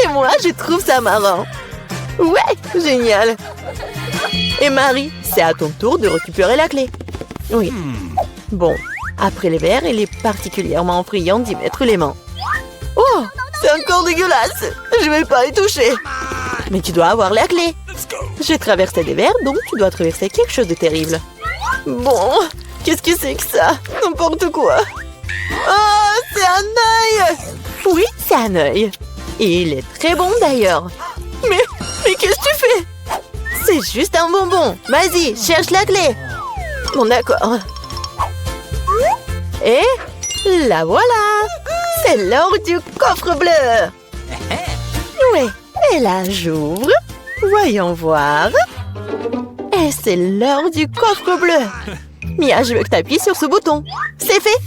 A: Et moi, je trouve ça marrant. Ouais, génial. Et Marie, c'est à ton tour de récupérer la clé. Oui. Bon, après les verres, il est particulièrement friand d'y mettre les mains. Oh, c'est encore dégueulasse. Je vais pas y toucher. Mais tu dois avoir la clé. J'ai traversé des verres, donc tu dois traverser quelque chose de terrible. Bon, qu'est-ce que c'est que ça? N'importe quoi. Oh, c'est un œil. Oui, c'est un œil. Et il est très bon d'ailleurs. Mais qu'est-ce que tu fais? C'est juste un bonbon. Vas-y, cherche la clé. Bon, d'accord. Et la voilà. C'est l'heure du coffre bleu. Oui, et là, j'ouvre. Voyons voir. Et c'est l'heure du coffre bleu. Mia, je veux que tu appuies sur ce bouton. C'est fait.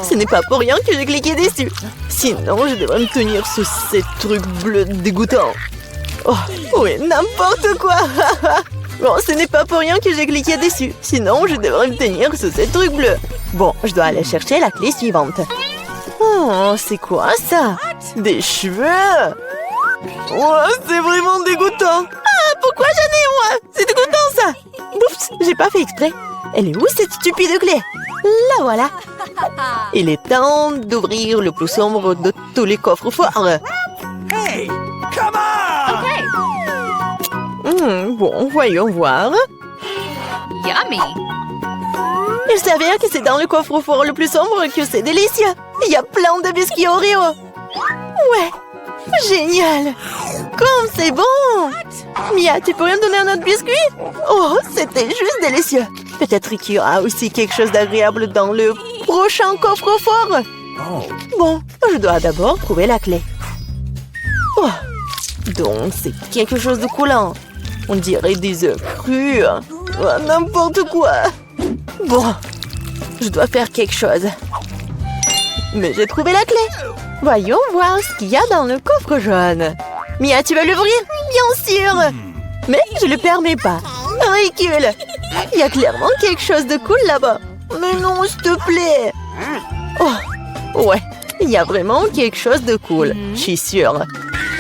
A: Ce n'est pas pour rien que j'ai cliqué dessus. Sinon, je devrais me tenir sous ces trucs bleus dégoûtants. Oh, oui, n'importe quoi. Bon, ce n'est pas pour rien que j'ai cliqué dessus. Sinon, je devrais me tenir sous ces trucs bleus. Bon, je dois aller chercher la clé suivante. Oh, c'est quoi ça? Des cheveux? Oh, c'est vraiment dégoûtant. Ah, pourquoi j'en ai, moi? C'est dégoûtant, ça. Oups, j'ai pas fait exprès. Elle est où, cette stupide clé? La voilà. Il est temps d'ouvrir le plus sombre de tous les coffres forts.
D: Hey, come on!
A: Bon, voyons voir.
C: Yummy!
A: Il s'avère que c'est dans le coffre-fort le plus sombre que c'est délicieux. Il y a plein de biscuits Oreo. Ouais, génial. Comme c'est bon. Mia, tu pourrais me donner un autre biscuit? Oh, c'était juste délicieux. Peut-être qu'il y aura aussi quelque chose d'agréable dans le prochain coffre-fort. Bon, je dois d'abord trouver la clé. Oh, donc c'est quelque chose de coulant. On dirait des œufs crus. Oh, n'importe quoi. Bon, je dois faire quelque chose. Mais j'ai trouvé la clé. Voyons voir ce qu'il y a dans le coffre jaune. Mia, tu vas l'ouvrir? Bien sûr. Mais je le permets pas. Ridicule. Il y a clairement quelque chose de cool là-bas. Mais non, s'il te plaît. Oh, ouais. Il y a vraiment quelque chose de cool. Je suis sûre.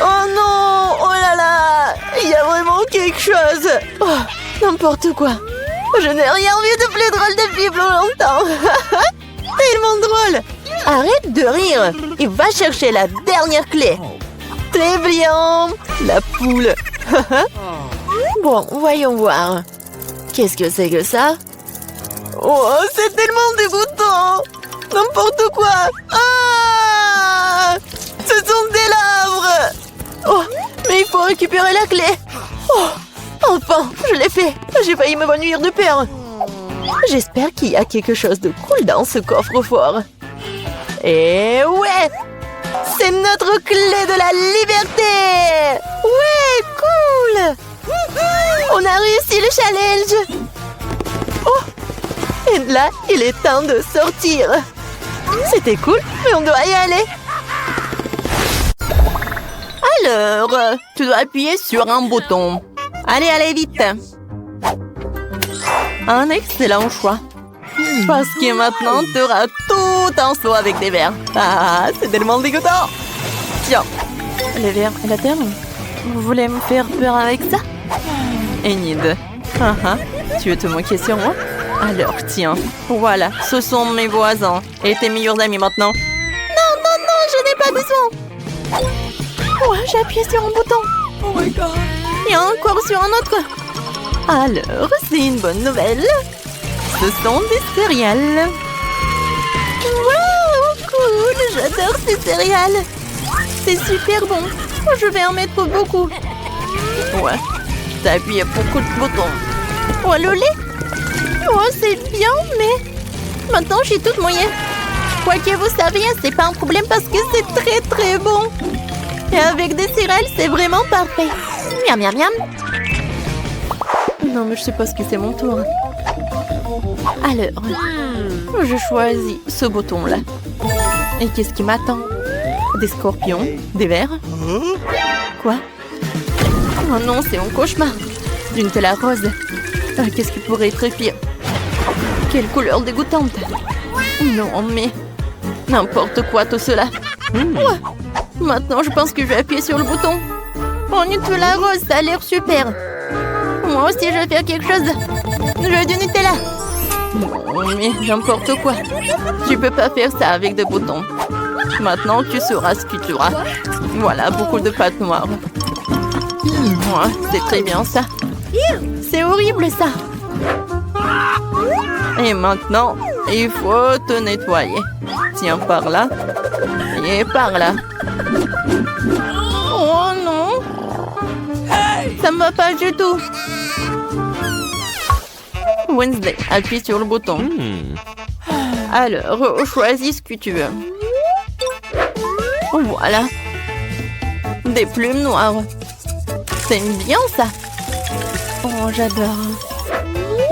A: Oh non! Oh là là! Il y a vraiment quelque chose! Oh, n'importe quoi! Je n'ai rien vu de plus drôle depuis plus longtemps! Tellement drôle! Arrête de rire! Et va chercher la dernière clé! Très bien! La poule! Bon, voyons voir. Qu'est-ce que c'est que ça? Oh, c'est tellement dégoûtant! N'importe quoi! Ah! Ce sont des larves! Oh, mais il faut récupérer la clé. Oh, enfin, je l'ai fait. J'ai failli m'évanouir de peur. J'espère qu'il y a quelque chose de cool dans ce coffre-fort. Et ouais, c'est notre clé de la liberté. Ouais, cool. On a réussi le challenge. Oh, et là, il est temps de sortir. C'était cool, mais on doit y aller.
C: Alors, tu dois appuyer sur un bouton. Allez, allez, vite. Un excellent choix. Parce que maintenant, tu auras tout un seau avec des verres. Ah, c'est tellement dégoûtant. Tiens, les verres et la terre. Vous voulez me faire peur avec ça? Enid, tu veux te moquer sur moi? Alors, tiens, voilà, ce sont mes voisins et tes meilleurs amis maintenant.
A: Non, non, non, je n'ai pas besoin. Ouais, j'ai appuyé sur un bouton.
D: Oh my god.
A: Et encore sur un autre. Alors, c'est une bonne nouvelle. Ce sont des céréales. Wow, cool, j'adore ces céréales. C'est super bon. Je vais en mettre beaucoup.
C: Ouais, t'as appuyé beaucoup de boutons.
A: Oh, le lait. Oh, c'est bien, mais maintenant, je suis toute mouillée. Quoi que vous saviez, c'est pas un problème parce que c'est très, très bon. Et avec des céréales, c'est vraiment parfait. Miam, miam, miam.
C: Non, mais je sais pas ce que c'est mon tour.
A: Alors,
C: Je choisis ce bouton-là. Et qu'est-ce qui m'attend? Des scorpions? Des vers? Quoi? Oh non, c'est mon cauchemar. D'une telle rose. Qu'est-ce qui pourrait être pire? Quelle couleur dégoûtante. Non, mais... n'importe quoi tout cela. Ouais. Maintenant, je pense que je vais appuyer sur le bouton.
A: Oh, Nutella rose, ça a l'air super. Moi aussi, je vais faire quelque chose. Je veux du Nutella.
C: Non, mais n'importe quoi. Tu peux pas faire ça avec des boutons. Maintenant, tu sauras ce que tu auras. Voilà, beaucoup de pâte noire. Ouais, c'est très bien ça.
A: C'est horrible, ça.
C: Et maintenant, il faut te nettoyer. Tiens, par là. Et par là.
A: Oh non. Ça me va pas du tout.
C: Wednesday, appuie sur le bouton. Alors, choisis ce que tu veux. Voilà. Des plumes noires. C'est bien ça. Oh, j'adore.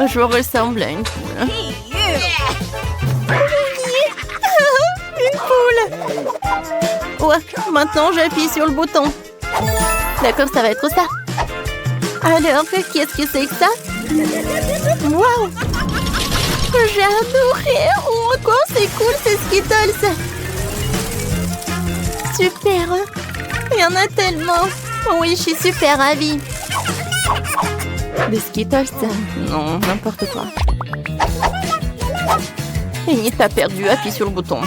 C: Je ressemble à une poule.
A: Une poule.
C: Ouais, maintenant j'appuie sur le bouton.
A: D'accord, ça va être ça. Alors, qu'est-ce que c'est que ça? Waouh! J'ai adoré! Oh, quoi, c'est cool, c'est Skittles! Super! Il y en a tellement! Oui, je suis super ravie!
C: Des Skittles? Non, n'importe quoi. Et t'as perdu, appuie sur le bouton.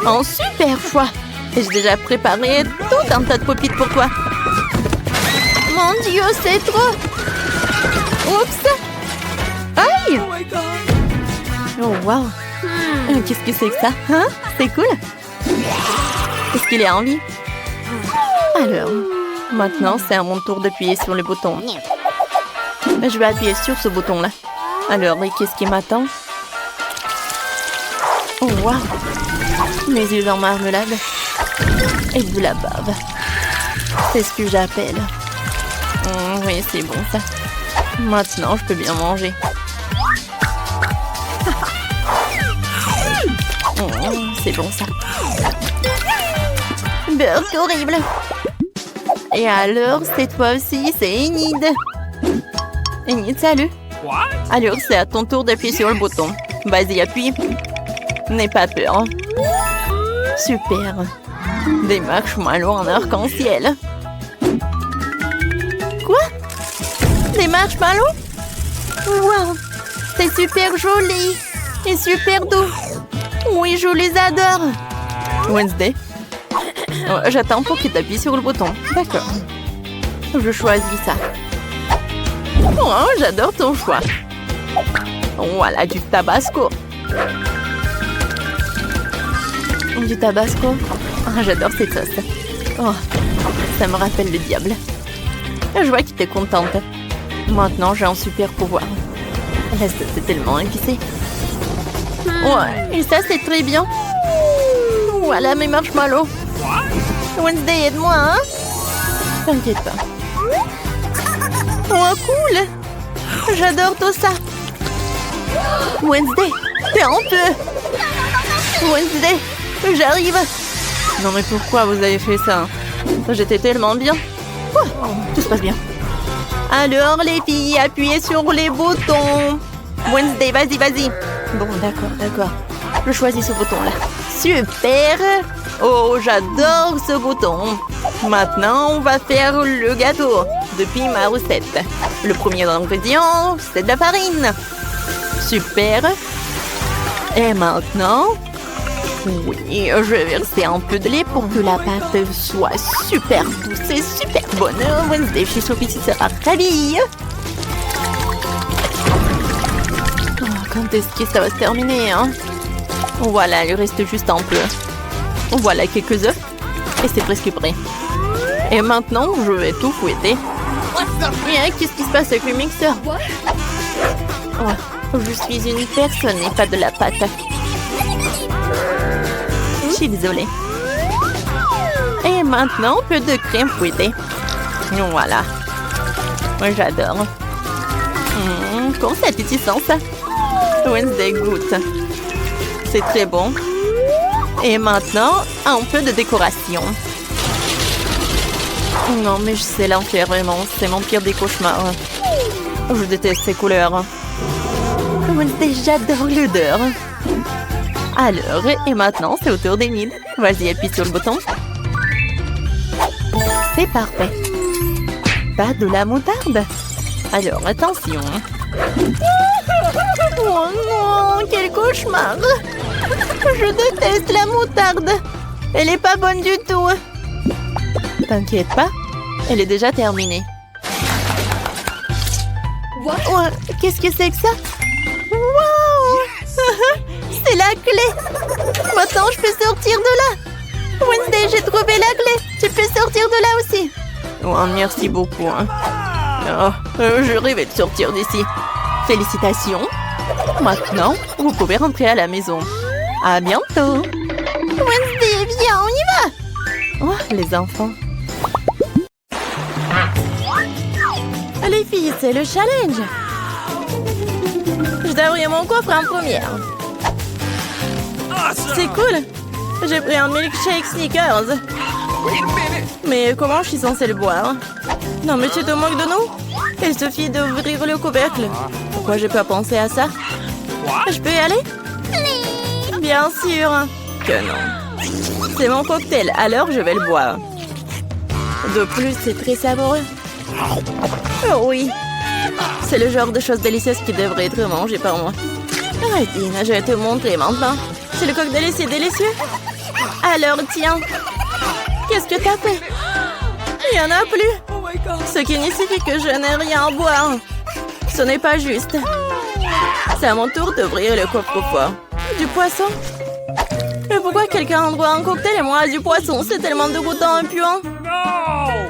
A: Un super choix!
C: J'ai déjà préparé tout un tas de pop-it pour toi.
A: Mon Dieu, c'est trop! Oups! Aïe!
D: Oh my god.
C: Oh, wow! Qu'est-ce que c'est que ça? Hein? C'est cool? Est-ce qu'il est en vie? Alors, maintenant, c'est à mon tour d'appuyer sur le bouton. Je vais appuyer sur ce bouton-là. Alors, et qu'est-ce qui m'attend? Oh, wow! Mes yeux en marmelade. Et de la bave. C'est ce que j'appelle. Oui, c'est bon ça. Maintenant, je peux bien manger. c'est bon ça. Burk horrible. Et alors, c'est toi aussi, c'est Enid. Enid, salut. Alors, c'est à ton tour d'appuyer sur le bouton. Vas-y, appuie. N'aie pas peur. Super. Des marshmallows en arc-en-ciel. Quoi? Des marshmallows? Wow! C'est super joli et super doux. Oui, je les adore. Wednesday. J'attends pour que tu appuies sur le bouton. D'accord. Je choisis ça. Oh, j'adore ton choix. Voilà, du tabasco. Du tabasco. Ah, j'adore cette sauce. Oh, ça me rappelle le diable. Je vois que t'es contente. Maintenant, j'ai un super pouvoir. La sauce est tellement épicée. Ouais, et ça, c'est très bien. Voilà mes marshmallows. Wednesday, aide-moi, hein? T'inquiète pas. Oh, cool! J'adore tout ça. Wednesday, t'es en peu. Wednesday, j'arrive. Non mais pourquoi vous avez fait ça? J'étais tellement bien. Oh, tout se passe bien. Alors les filles, appuyez sur les boutons. Wednesday, vas-y, vas-y. Bon, d'accord. Je choisis ce bouton-là. Super! Oh, j'adore ce bouton. Maintenant, on va faire le gâteau depuis ma recette. Le premier ingrédient, c'est de la farine. Super. Et maintenant, oui, je vais verser un peu de lait pour que la pâte soit super douce et super bonne. Wednesday, chez Sophie, sera ravie. Oh, quand est-ce que ça va se terminer, hein? Voilà, il reste juste un peu. Voilà quelques œufs. Et c'est presque prêt. Et maintenant, je vais tout fouetter. Qu'est-ce qui se passe avec le mixeur? Oh, je suis une personne et pas de la pâte. Je suis désolée. Et maintenant, un peu de crème fouettée. Voilà. Moi, j'adore. Comment c'est appétissant, ça? Wednesday goûte. C'est très bon. Et maintenant, un peu de décoration. Non, mais c'est l'enfer, vraiment. C'est mon pire des cauchemars. Je déteste ces couleurs. Wednesday, j'adore l'odeur. Alors, et maintenant, c'est au tour d'Enid. Vas-y, appuie sur le bouton. C'est parfait. Pas de la moutarde. Alors, attention. Oh non, quel cauchemar. Je déteste la moutarde. Elle est pas bonne du tout. T'inquiète pas, elle est déjà terminée. Oh, qu'est-ce que c'est que ça? Wow! C'est la clé. Maintenant, je peux sortir de là. Wednesday, j'ai trouvé la clé. Tu peux sortir de là aussi. Oh, merci beaucoup. Hein. Oh, je rêvais de sortir d'ici. Félicitations. Maintenant, vous pouvez rentrer à la maison. À bientôt. Wednesday, viens, on y va. Oh, les enfants. Les filles, c'est le challenge. Je dois ouvrir mon coffre en première. C'est cool. J'ai pris un milkshake Snickers. Mais comment je suis censée le boire? Non, mais tu te moques de nous? Il suffit d'ouvrir le couvercle. Pourquoi j'ai pas pensé à ça? Je peux y aller? Bien sûr que non. C'est mon cocktail, alors je vais le boire. De plus, c'est très savoureux. Oh oui. C'est le genre de choses délicieuses qui devrait être mangées par moi. Arrêtine, je vais te montrer maintenant. C'est le cocktail ici délicieux. Alors, tiens. Qu'est-ce que t'as fait? Il n'y en a plus. Ce qui signifie que je n'ai rien à boire. Ce n'est pas juste. C'est à mon tour d'ouvrir le coffre-fort. Du poisson? Mais pourquoi quelqu'un en boit un cocktail et moi du poisson? C'est tellement dégoûtant et puant.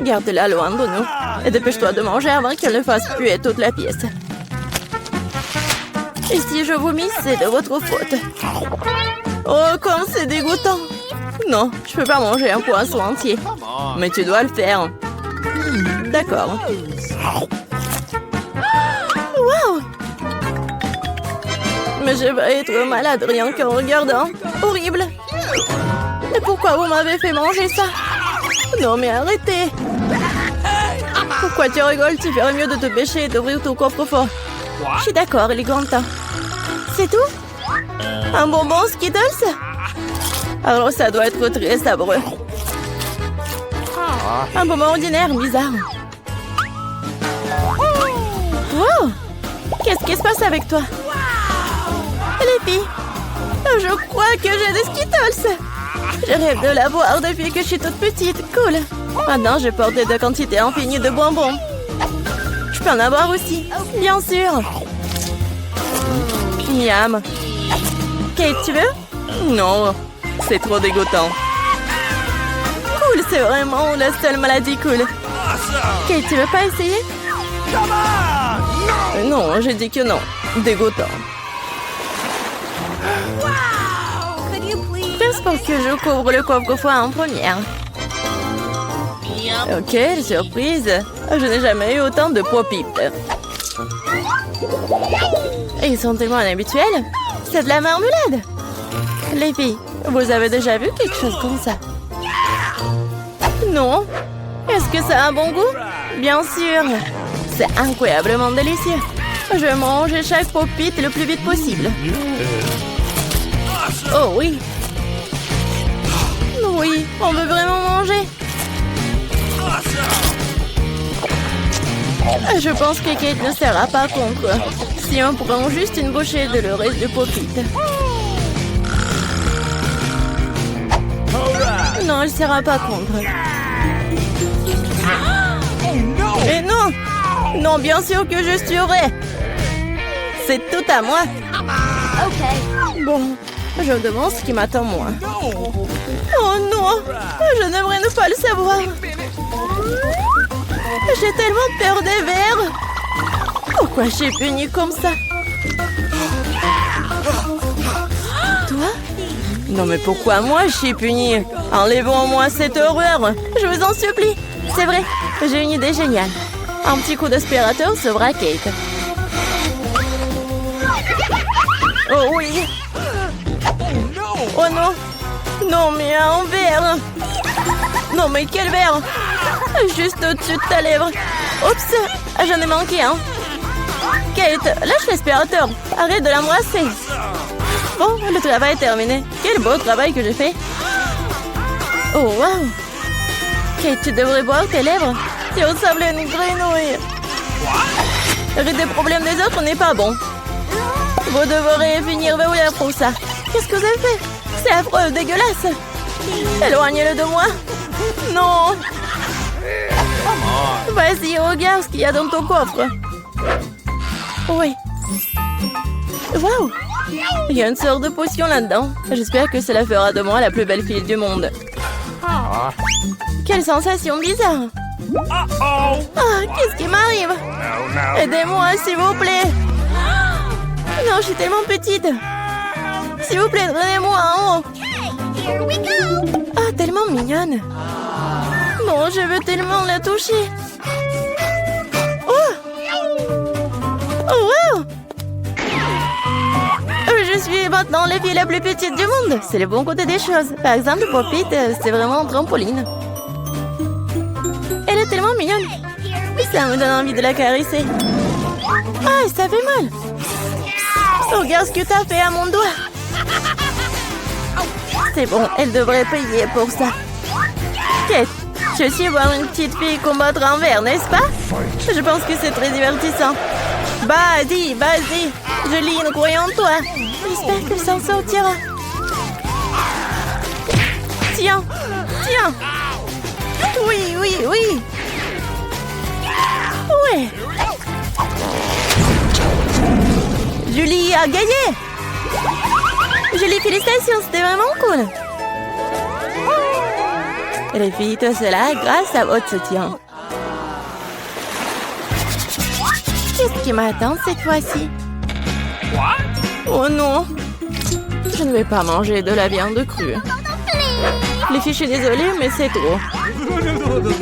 C: Garde-la loin de nous. Et dépêche-toi de manger avant qu'elle ne fasse puer toute la pièce. Et si je vomis, c'est de votre faute. Oh, comme c'est dégoûtant. Non, je peux pas manger un poisson entier. Mais tu dois le faire. D'accord. Wow! Mais je vais être malade rien qu'en regardant. Horrible.
A: Pourquoi vous m'avez fait manger ça? Non mais arrêtez! Pourquoi tu rigoles? Tu ferais mieux de te pêcher et d'ouvrir ton coffre-fort. Je suis d'accord, il est grand temps. C'est tout? Un bonbon Skittles? Alors ça doit être très sabreux. Un bonbon ordinaire, bizarre. Wow! Qu'est-ce qui se passe avec toi? Les filles, je crois que j'ai des Skittles. Je rêve de l'avoir depuis que je suis toute petite. Cool. Maintenant, je porte de quantités infinies de bonbons. Je peux en avoir aussi, bien sûr. Miam. Kate, tu veux? Non, c'est trop dégoûtant. Cool, c'est vraiment la seule maladie cool. Kate, tu veux pas essayer? Non, j'ai dit que non. Dégoûtant. Pense pour que je couvre le coffre-fort en première. Ok, surprise. Je n'ai jamais eu autant de pop-it. Ils sont tellement inhabituels. C'est de la marmelade. Les filles, vous avez déjà vu quelque chose comme ça? Non? Est-ce que ça a un bon goût? Bien sûr. C'est incroyablement délicieux. Je mange chaque pop-it le plus vite possible. Oh oui. Oui, on veut vraiment manger. Je pense que Kate ne sera pas contre. Si on prend juste une bouchée de le reste de pop-it. Non, elle ne sera pas contre. Et non! Non, bien sûr que je suivrai. C'est tout à moi. Bon, je me demande ce qui m'attend moi. Oh non! Je n'aimerais ne pas le savoir. J'ai tellement peur des vers. Pourquoi je suis punie comme ça? Toi? Non mais pourquoi moi je suis punie? Enlevons-moi cette horreur. Je vous en supplie. C'est vrai, j'ai une idée géniale. Un petit coup d'aspirateur sauvera Kate. Oh oui. Oh non. Non mais un verre. Non mais quel verre? Juste au-dessus de ta lèvre. Oups, j'en ai manqué un. Kate, lâche l'aspirateur. Arrête de l'embrasser. Bon, le travail est terminé. Quel beau travail que j'ai fait. Oh wow. Kate, tu devrais boire tes lèvres. Tu ressembles à une grenouille. Rire des problèmes des autres n'est pas bon. Vous devrez finir verrouillère pour ça. Qu'est-ce que vous avez fait? C'est affreux, dégueulasse. Éloignez-le de moi. Non. Vas-y, regarde ce qu'il y a dans ton coffre. Oui. Waouh. Il y a une sorte de potion là-dedans. J'espère que cela fera de moi la plus belle fille du monde. Quelle sensation bizarre. Ah, qu'est-ce qui m'arrive? Aidez-moi, s'il vous plaît. Non, je suis tellement petite. S'il vous plaît, donnez-moi en haut. Ah, tellement mignonne. Non, je veux tellement la toucher. Oh! Oh, wow! Je suis maintenant la fille la plus petite du monde. C'est le bon côté des choses. Par exemple, Pop-It, c'est vraiment un trampoline. Elle est tellement mignonne. Ça me donne envie de la caresser. Ah, ça fait mal. Regarde ce que t'as fait à mon doigt. C'est bon, elle devrait payer pour ça. Kate, tu sais voir une petite fille combattre un verre, n'est-ce pas? Je pense que c'est très divertissant. Vas-y, vas-y. Julie, croyons en toi. J'espère qu'elle s'en sortira. Tiens, tiens. Oui, oui, oui. Ouais. Julie a gagné. Julie, félicitations, c'était vraiment cool. Les filles, tout cela grâce à votre soutien. Qu'est-ce qui m'attend cette fois-ci? Oh non. Je ne vais pas manger de la viande crue. Les filles, je suis désolée, mais c'est trop.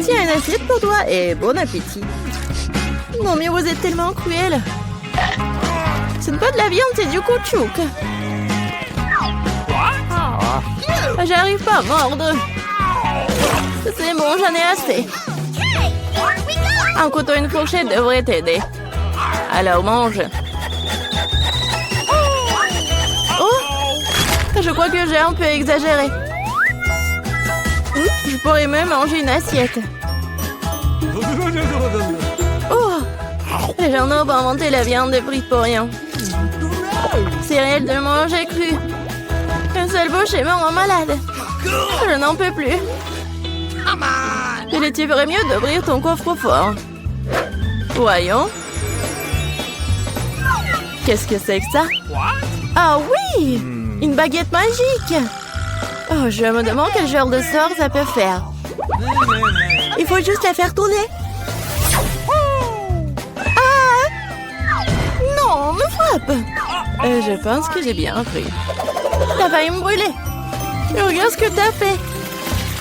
A: Tiens, une assiette pour toi et bon appétit. Non, mais vous êtes tellement cruel. Ce n'est pas de la viande, c'est du caoutchouc.
C: J'arrive pas à mordre. C'est bon, j'en ai assez. Un couteau et une fourchette devraient t'aider. Alors mange. Oh! Je crois que j'ai un peu exagéré. Je pourrais même manger une assiette. Oh! Les gens ont inventé la viande frite pour rien. C'est réel de manger cru. Une seule bouchée me rend malade. Je n'en peux plus. Tu ferais mieux d'ouvrir ton coffre-fort. Voyons. Qu'est-ce que c'est que ça? Ah oui! Une baguette magique! Oh, je me demande quel genre de sort ça peut faire. Il faut juste la faire tourner. Ah! Non, me frappe! Je pense que j'ai bien pris. T'as failli me brûler. Regarde ce que t'as fait.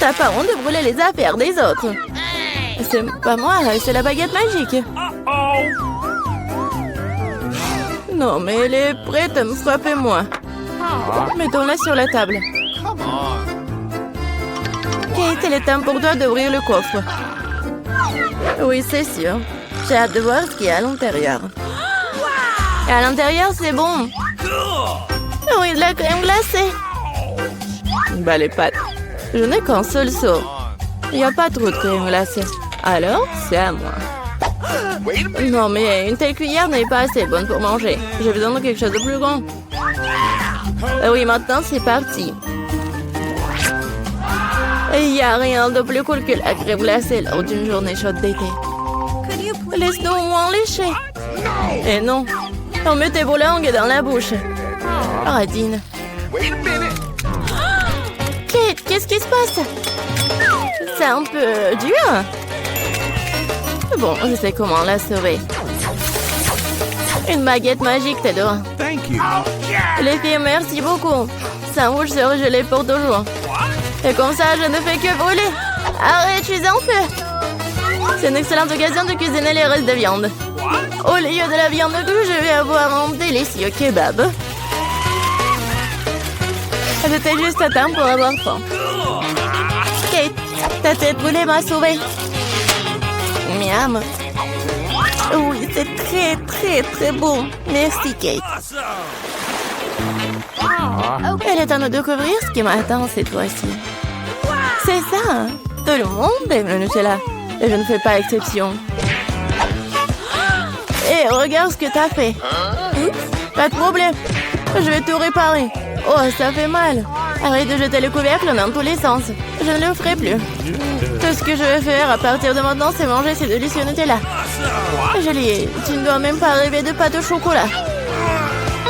C: T'as pas honte de brûler les affaires des autres. C'est pas moi, c'est la baguette magique. Non, mais elle est prête à me frapper, moi. Mettons-la sur la table. Kate, il est temps pour toi d'ouvrir le coffre. Oui, c'est sûr. J'ai hâte de voir ce qu'il y a à l'intérieur. Et à l'intérieur, c'est bon. Oui, de la crème glacée. Bah, les pâtes. Je n'ai qu'un seul seau. Il n'y a pas trop de crème glacée. Alors, c'est à moi. Non, mais une telle cuillère n'est pas assez bonne pour manger. J'ai besoin de quelque chose de plus grand. Oui, maintenant, c'est parti. Il n'y a rien de plus cool que la crème glacée lors d'une journée chaude d'été. Laisse-nous au moins lécher. Et non, on met tes langues dans la bouche. Radine. Kate, qu'est-ce qui se passe? C'est un peu dur. Bon, je sais comment la sauver. Une baguette magique t'aidera.
D: Thank you.
C: Les filles, merci beaucoup. Ça rouge sera gelé pour toujours. Et comme ça, je ne fais que brûler. Arrête, je suis en feu. C'est une excellente occasion de cuisiner les restes de viande. Au lieu de la viande crue, je vais avoir un délicieux kebab. J'étais juste à temps pour avoir faim. Kate, ta tête brûlée m'a sauvée. Miam. Oui, c'est très, très, très bon. Merci, Kate. Elle est temps de découvrir ce qui m'attend cette fois-ci. C'est ça, hein? Tout le monde aime le Nutella. Et je ne fais pas exception. Et regarde ce que t'as fait. Pas de problème. Je vais tout réparer. Oh, ça fait mal. Arrête de jeter le couvercle dans tous les sens. Je ne le ferai plus. Tout ce que je vais faire à partir de maintenant, c'est manger ces délicieux Nutella. Julie, tu ne dois même pas rêver de pâte au chocolat.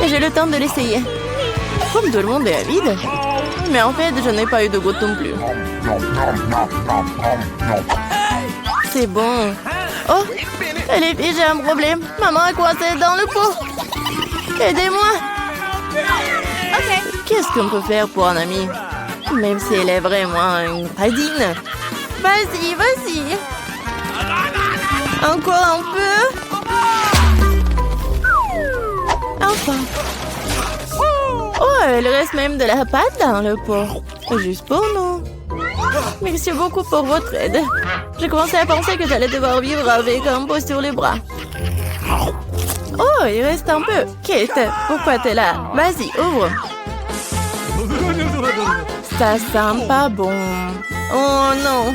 C: J'ai le temps de l'essayer. Comme tout le monde est avide. Mais en fait, je n'ai pas eu de goutte non plus. C'est bon. Oh, les filles, j'ai un problème. Maman est coincée dans le pot. Aidez-moi. Qu'est-ce qu'on peut faire pour un ami? Même si elle est vraiment une radine. Vas-y, vas-y. Encore un peu. Enfin. Oh, il reste même de la pâte dans le pot. Juste pour nous. Merci beaucoup pour votre aide. J'ai commencé à penser que j'allais devoir vivre avec un pot sur les bras. Oh, il reste un peu. Kate, pourquoi t'es là? Vas-y, ouvre. Ça sent pas bon. Oh non.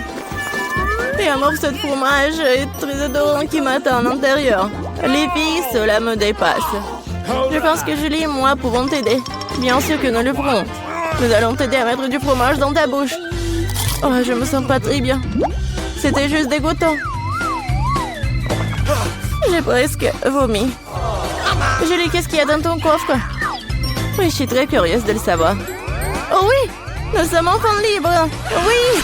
C: Il y a un morceau de fromage très odorant qui m'attend à l'intérieur. Les filles, cela me dépasse. Je pense que Julie et moi pouvons t'aider. Bien sûr que nous le ferons. Nous allons t'aider à mettre du fromage dans ta bouche. Oh, je me sens pas très bien. C'était juste dégoûtant. J'ai presque vomi. Julie, qu'est-ce qu'il y a dans ton coffre? Oui, je suis très curieuse de le savoir. Oh oui, nous sommes enfin libres. Oui.